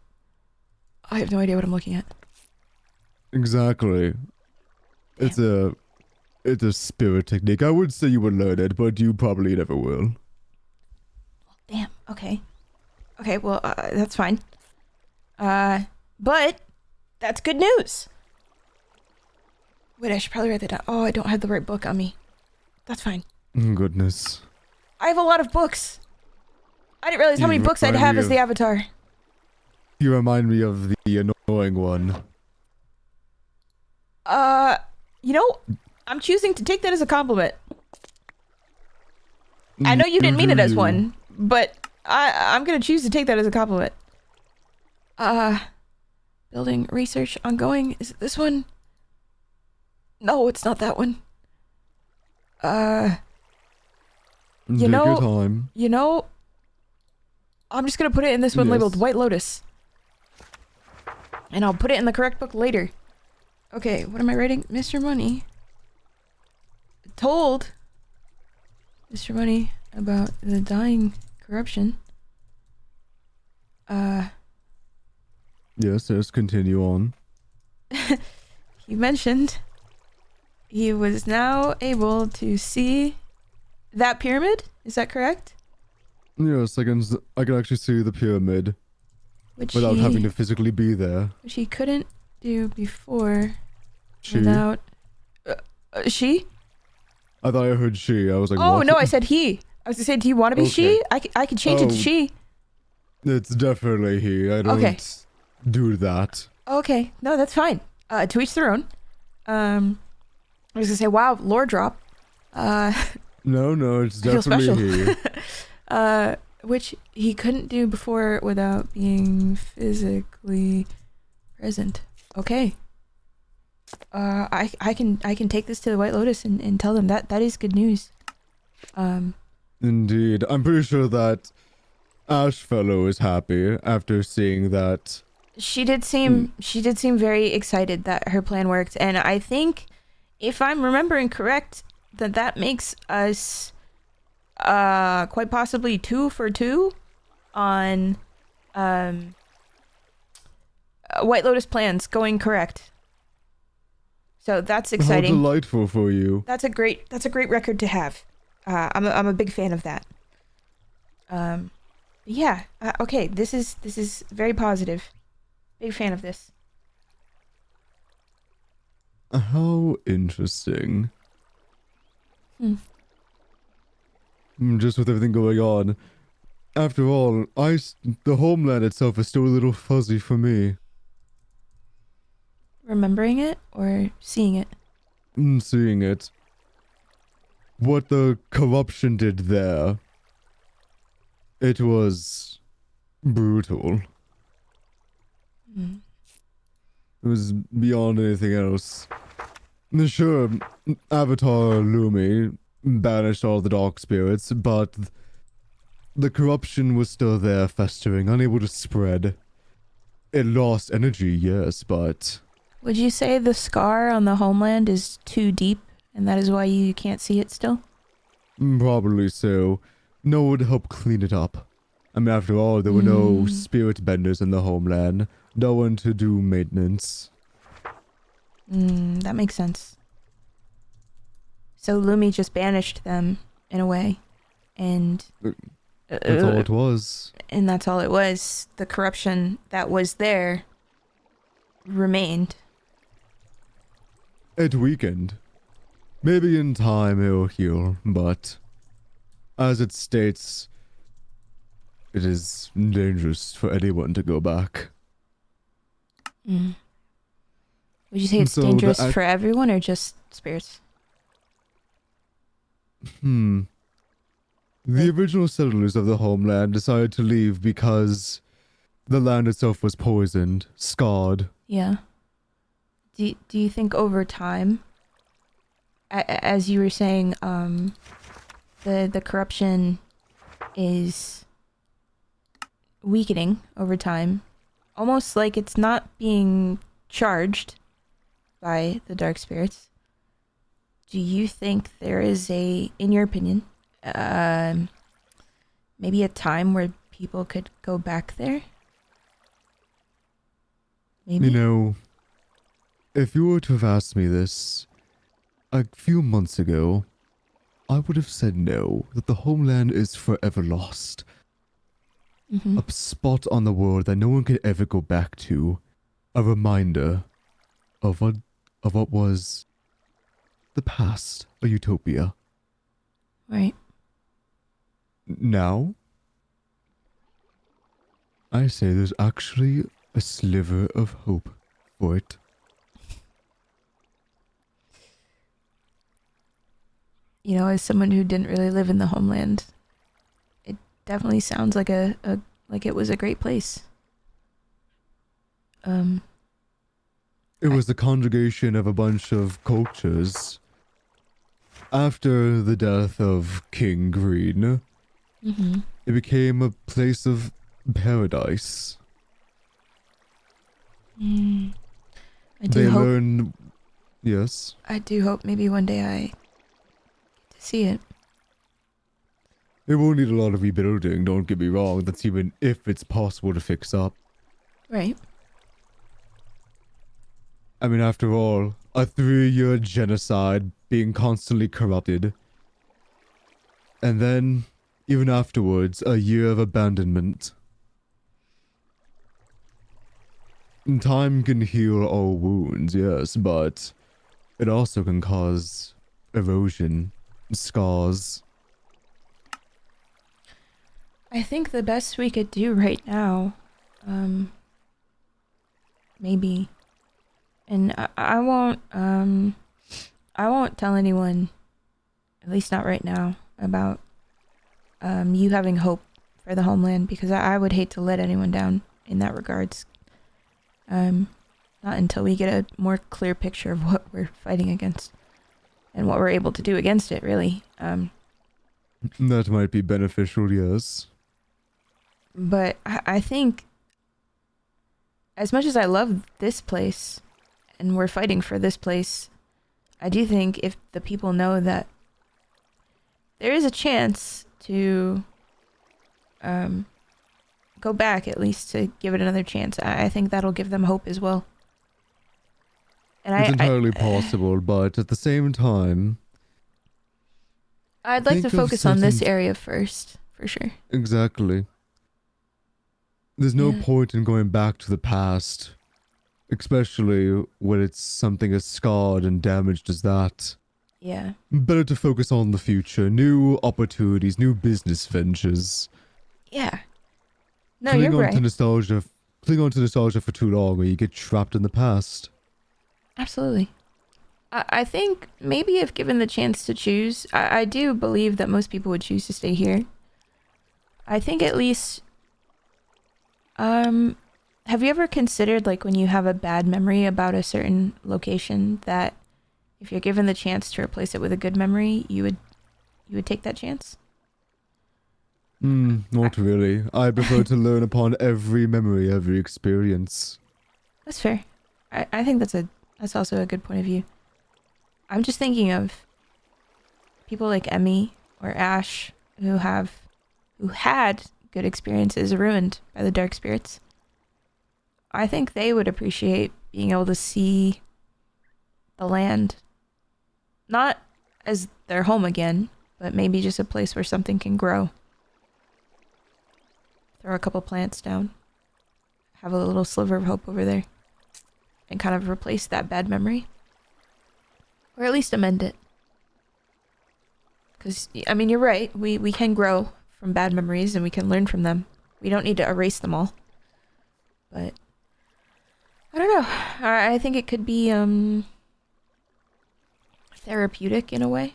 I have no idea what I'm looking at. Exactly. It's a spirit technique. I would say you would learn it, but you probably never will. Damn. Okay. Okay, well, that's fine. But that's good news. Wait, I should probably write that down. Oh, I don't have the right book on me. That's fine. Goodness. I have a lot of books. I didn't realize how many books I'd have as the Avatar. You remind me of the annoying one. I'm choosing to take that as a compliment. I know you didn't mean it as one, but I'm gonna choose to take that as a compliment. Building research ongoing. Is it this one? No, it's not that one. Take your time. I'm just gonna put it in this one labeled White Lotus. And I'll put it in the correct book later. Okay, what am I writing? Mr. Money told Mr. Money about the dying corruption. Yes, let's continue on. He mentioned he was now able to see that pyramid. Is that correct? Yes, I can actually see the pyramid Which without he, having to physically be there. which he couldn't do before She? without... she? I thought I heard she. I was like, Oh, what? no, I said he. I was going to say, do you want to be she? Okay. I could change it to Oh. she. It's definitely he. I don't Okay. do that. Okay, no, that's fine. To each their own. I was going to say, wow, lore drop. No, it's I feel definitely he. Which he couldn't do before without being physically present. Okay. I can take this to the White Lotus and tell them that is good news. Indeed. I'm pretty sure that Ashfellow is happy after seeing that. She did seem very excited that her plan worked, and I think, if I'm remembering correct, that makes us quite possibly 2 for 2 on White Lotus plans going correct. So that's exciting. How delightful for you. That's a great record to have. I'm a big fan of that. Yeah. Okay. This is very positive. Big fan of this. How interesting. Just with everything going on. After all, the homeland itself is still a little fuzzy for me. Remembering it or seeing it? Seeing it. What the corruption did there. It was brutal. It was beyond anything else. Sure, Avatar Lumi banished all the dark spirits, but the corruption was still there, festering, unable to spread. It lost energy, yes, but... Would you say the scar on the homeland is too deep, and that is why you can't see it still? Probably so. No one would help clean it up. I mean, after all, there were no spirit benders in the homeland. No one to do maintenance. That makes sense. So Lumi just banished them, in a way, and... That's all it was. And that's all it was. The corruption that was there remained. It weakened. Maybe in time it'll heal, but as it states, it is dangerous for anyone to go back. Would you say it's So dangerous for everyone or just spirits? The original settlers of the homeland decided to leave because the land itself was poisoned, scarred. Yeah. Do you think over time, as you were saying, the corruption is weakening over time, almost like it's not being charged by the dark spirits? Do you think there is in your opinion, maybe a time where people could go back there? Maybe? You know, if you were to have asked me this a few months ago, I would have said no, that the homeland is forever lost. A spot on the world that no one could ever go back to. A reminder of what was the past, a utopia. Right. Now, I say there's actually a sliver of hope for it. You know, as someone who didn't really live in the homeland, it definitely sounds like like it was a great place. It was the conjugation of a bunch of cultures. After the death of King Green, it became a place of paradise. Mm, I They do hope. learn. Yes. I do hope maybe one day I get to see it. It will need a lot of rebuilding, don't get me wrong. That's even if it's possible to fix up. Right. I mean, after all, a 3-year genocide, being constantly corrupted. And then, even afterwards, a year of abandonment. And time can heal all wounds, yes, but it also can cause erosion, scars. I think the best we could do right now, maybe, and I won't tell anyone, at least not right now, about you having hope for the homeland, because I would hate to let anyone down in that regards. Not until we get a more clear picture of what we're fighting against and what we're able to do against it, really. That might be beneficial, yes. But I think, as much as I love this place and we're fighting for this place, I do think if the people know that there is a chance to go back, at least to give it another chance, I think that'll give them hope as well. And It's entirely possible, but at the same time... I'd like to think of focus on this certain- area first, for sure. Exactly. There's no Yeah. point in going back to the past, especially when it's something as scarred and damaged as that. Yeah. Better to focus on the future, new opportunities, new business ventures. Yeah. No, Cling you're on right. to nostalgia for too long, or you get trapped in the past. Absolutely. I think maybe if given the chance to choose, I do believe that most people would choose to stay here. I think at least, have you ever considered, like, when you have a bad memory about a certain location, that if you're given the chance to replace it with a good memory, you would take that chance? Not really. I prefer to learn upon every memory, every experience. That's fair. I think that's also a good point of view. I'm just thinking of people like Emmy or Ash who had good experiences ruined by the dark spirits. I think they would appreciate being able to see the land, not as their home again, but maybe just a place where something can grow. Throw a couple plants down, have a little sliver of hope over there, and kind of replace that bad memory. Or at least amend it. Because, I mean, you're right. We can grow from bad memories and we can learn from them. We don't need to erase them all. But, I don't know. I think it could be therapeutic in a way.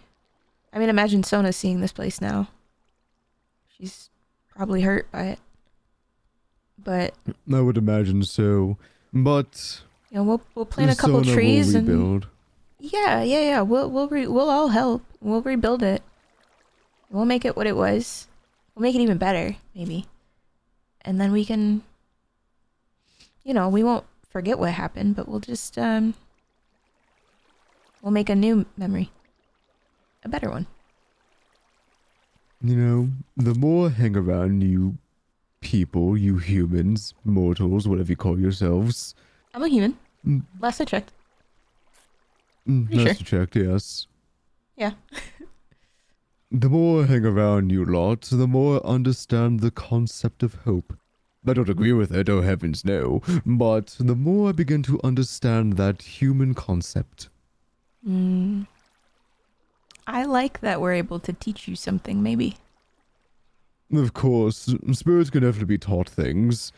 I mean, imagine Sona seeing this place now. She's probably hurt by it. But I would imagine so. But you know, we'll plant a couple Sona trees will and rebuild. yeah. We'll all help. We'll rebuild it. We'll make it what it was. We'll make it even better, maybe. And then we can, you know, we won't forget what happened, but we'll just we'll make a new memory. A better one. You know, the more I hang around you people, you humans, mortals, whatever you call yourselves. I'm a human. Mm. Last I checked. Last I checked, yes. Yeah. The more I hang around you lot, the more I understand the concept of hope. I don't agree with it, oh heavens no, but the more I begin to understand that human concept. I like that we're able to teach you something, maybe. Of course, spirits can definitely be taught things.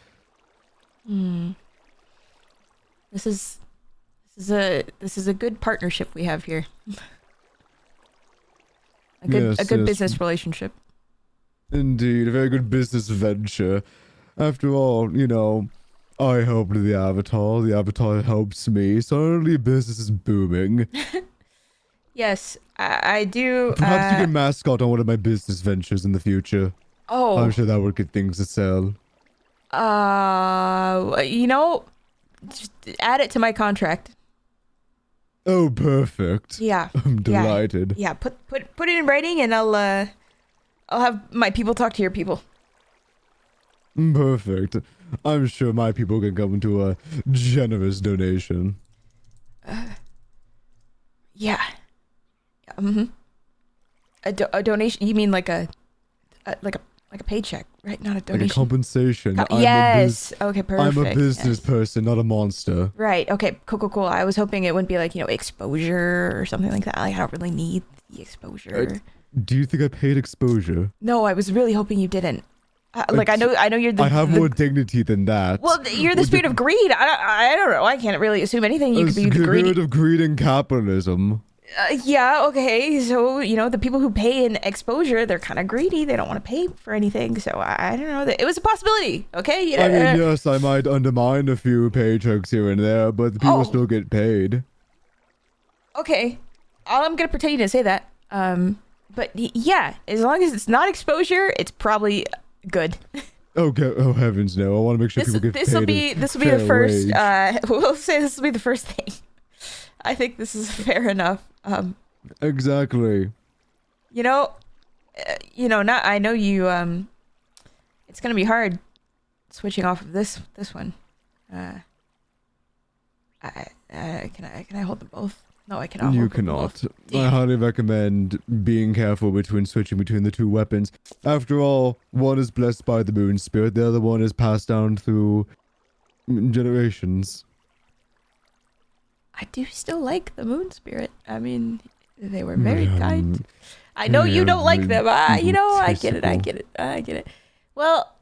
This is a good partnership we have here. A good Yes, business relationship. Indeed, a very good business venture. After all, you know, I helped the Avatar helps me, suddenly business is booming. Yes, I do. Perhaps you can mascot on one of my business ventures in the future. I'm sure that would get things to sell. You know, just add it to my contract. Oh, perfect. Yeah. I'm delighted. Yeah, put it in writing, and I'll have my people talk to your people. Perfect. I'm sure my people can come to a generous donation. Yeah. A donation? You mean like a paycheck, right? Not a donation. Like a compensation. Yes. Okay, perfect. I'm a business person, not a monster. Right. Okay. Cool. I was hoping it wouldn't be like, exposure or something like that. Like, I don't really need the exposure. Do you think I paid exposure? No, I was really hoping you didn't. I know you're the. I have more dignity than that. Well, you're the spirit of greed. I don't know. I can't really assume anything. You could be the greedy. Spirit of greed and capitalism. Yeah. Okay. So the people who pay in exposure, they're kind of greedy. They don't want to pay for anything. So I don't know. It was a possibility. Okay. I mean, yes, I might undermine a few paychecks here and there, but the people still get paid. Okay. I'm gonna pretend you didn't say that. But yeah, as long as it's not exposure, it's probably good. Okay. Oh heavens, no! I want to make sure people get paid. This will be the first. We'll say this will be the first thing. I think this is fair enough. Exactly. Not. I know you. It's gonna be hard switching off of this one. Can I hold them both? No, I cannot. You cannot. I highly recommend being careful between switching between the two weapons. After all, one is blessed by the moon spirit, the other one is passed down through generations. I do still like the moon spirit. I mean, they were very kind. I know you don't like them. I get it. Well,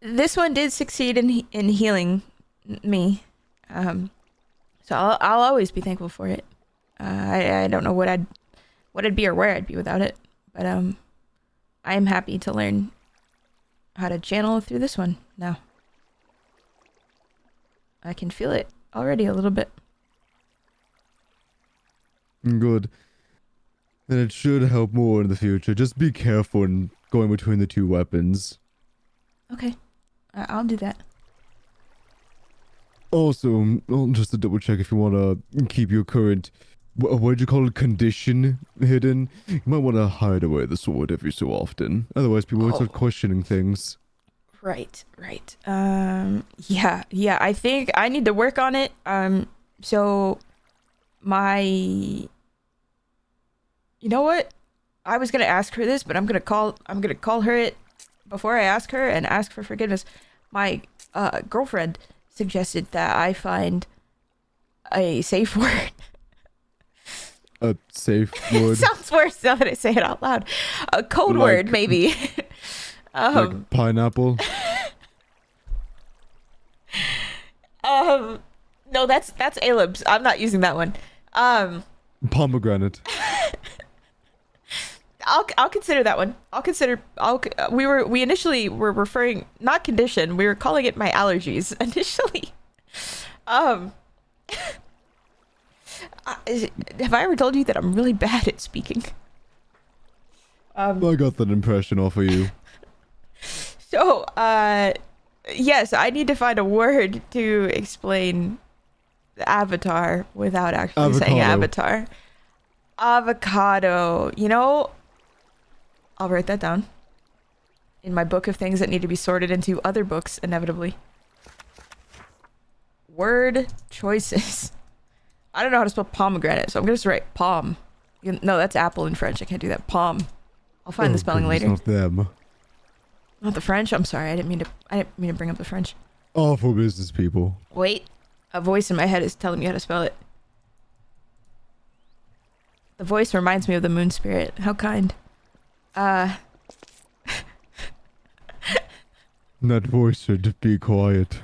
this one did succeed in healing me. So I'll always be thankful for it. I don't know what I'd be or where I'd be without it, but I am happy to learn how to channel through this one now. I can feel it already a little bit. Good. Then it should help more in the future. Just be careful in going between the two weapons. Okay, I'll do that. Also, just to double check, if you want to keep your current, what did you call it, condition hidden, you might want to hide away the sword every so often. Otherwise, people will start questioning things. Right. Yeah. I think I need to work on it. So you know what? I was gonna ask her this, but I'm gonna call her it before I ask her and ask for forgiveness. My girlfriend suggested that I find a safe word. A safe word? It sounds worse now that I say it out loud. A code word, maybe. Like pineapple? No, that's Aleb's. I'm not using that one. Pomegranate. I'll consider that one. We initially were referring, not condition, we were calling it my allergies initially. Have I ever told you that I'm really bad at speaking? I got that impression off of you. So, yes, I need to find a word to explain the avatar without actually saying avatar. Avocado. I'll write that down in my book of things that need to be sorted into other books, inevitably. Word choices. I don't know how to spell pomegranate, so I'm going to write palm. No, that's apple in French. I can't do that. Palm. I'll find the spelling later. Not them. Not the French? I'm sorry. I didn't mean to bring up the French. Awful business people. Wait. A voice in my head is telling me how to spell it. The voice reminds me of the moon spirit. How kind. That voice should be quiet.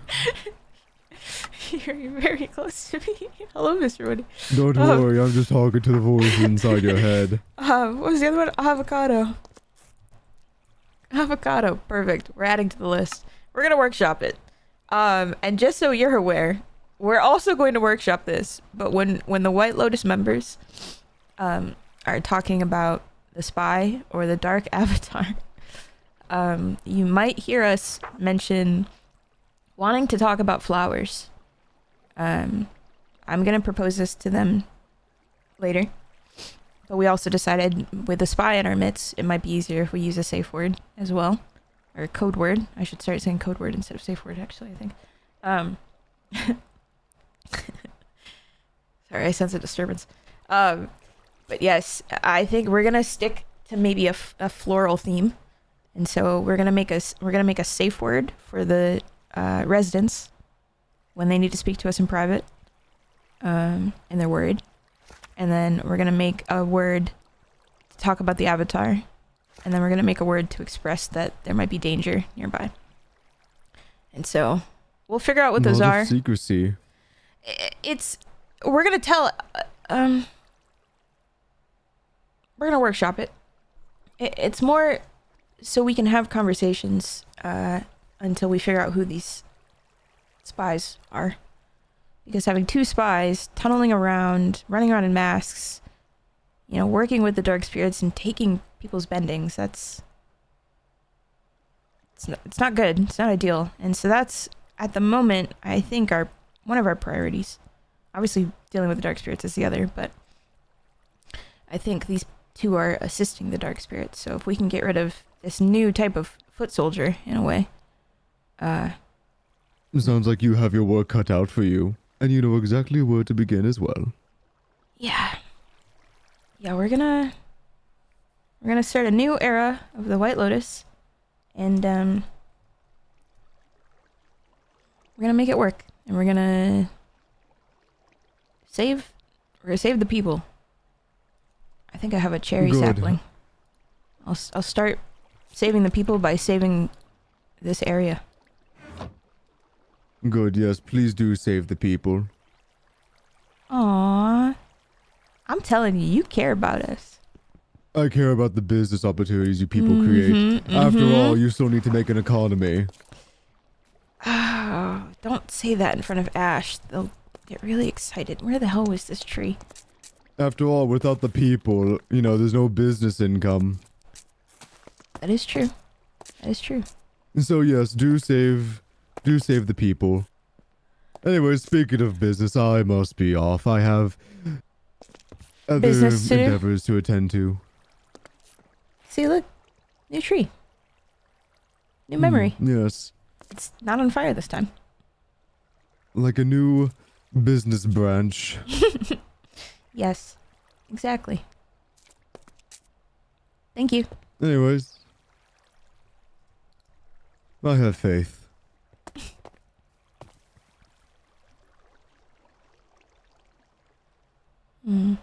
You're very close to me. Hello, Mr. Woody. Don't worry, I'm just talking to the voice inside your head. What was the other one? Avocado. Avocado. Perfect. We're adding to the list. We're gonna workshop it. And just so you're aware, we're also going to workshop this. But when the White Lotus members are talking about the spy or the dark avatar, you might hear us mention wanting to talk about flowers. I'm gonna propose this to them later. But we also decided with a spy in our midst, it might be easier if we use a safe word as well. Or a code word. I should start saying code word instead of safe word, actually, I think. Sorry, I sense a disturbance. But yes, I think we're gonna stick to maybe a floral theme. And so we're gonna make a safe word for the residents when they need to speak to us in private, and they're worried. And then we're gonna make a word to talk about the avatar, and then we're gonna make a word to express that there might be danger nearby. And so we'll figure out what those are. Secrecy. We're gonna tell. We're gonna workshop it. It's more so we can have conversations until we figure out who these spies are. Because having 2 spies tunneling around, running around in masks, you know, working with the dark spirits and taking people's bendings, it's not good. It's not ideal. And so that's, at the moment, I think one of our priorities. Obviously, dealing with the dark spirits is the other, but I think these 2 are assisting the dark spirits. So if we can get rid of this new type of foot soldier, in a way. Sounds like you have your work cut out for you. And you know exactly where to begin as well. Yeah. Yeah, we're gonna start a new era of the White Lotus, and we're gonna make it work, and we're gonna save the people. I think I have a cherry sapling. I'll start saving the people by saving this area. Good, yes, please do save the people. Aww. I'm telling you, you care about us. I care about the business opportunities you people create. After all, you still need to make an economy. Oh, don't say that in front of Ash. They'll get really excited. Where the hell was this tree? After all, without the people, you know, there's no business income. That is true. That is true. So yes, do save the people. Anyway, speaking of business, I must be off. I have other Business to do? endeavors to attend to. See, look. New tree. New memory. Yes. It's not on fire this time. Like a new business branch. Yes. Exactly. Thank you. Anyways. I have faith. Mm.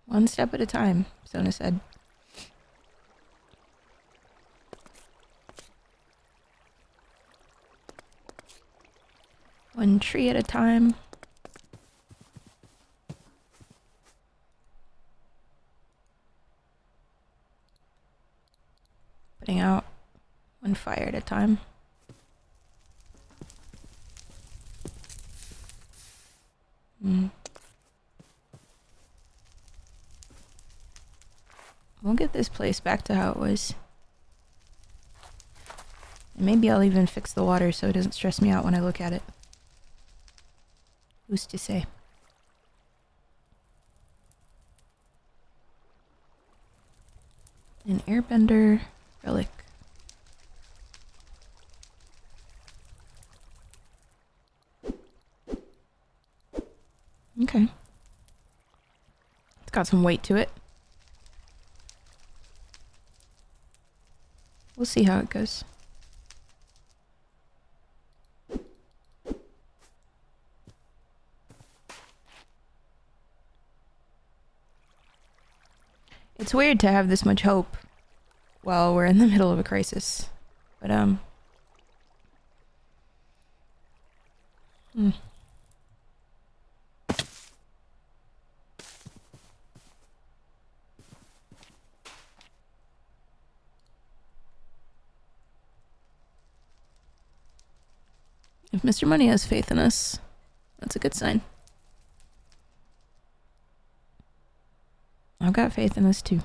One step at a time, Sona said. One tree at a time. Putting out one fire at a time. We'll get this place back to how it was. And maybe I'll even fix the water so it doesn't stress me out when I look at it. Who's to say? An airbender relic. Okay. It's got some weight to it. We'll see how it goes. It's weird to have this much hope while we're in the middle of a crisis. But, if Mr. Money has faith in us, that's a good sign. I've got faith in us too.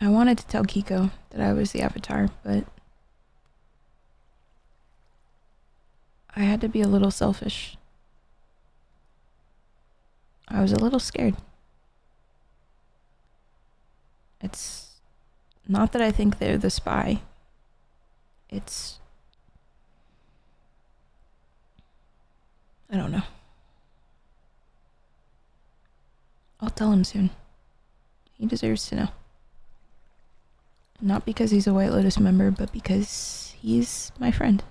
I wanted to tell Kiko that I was the Avatar, but I had to be a little selfish. I was a little scared. It's not that I think they're the spy. It's... I don't know. I'll tell him soon. He deserves to know. Not because he's a White Lotus member, but because he's my friend.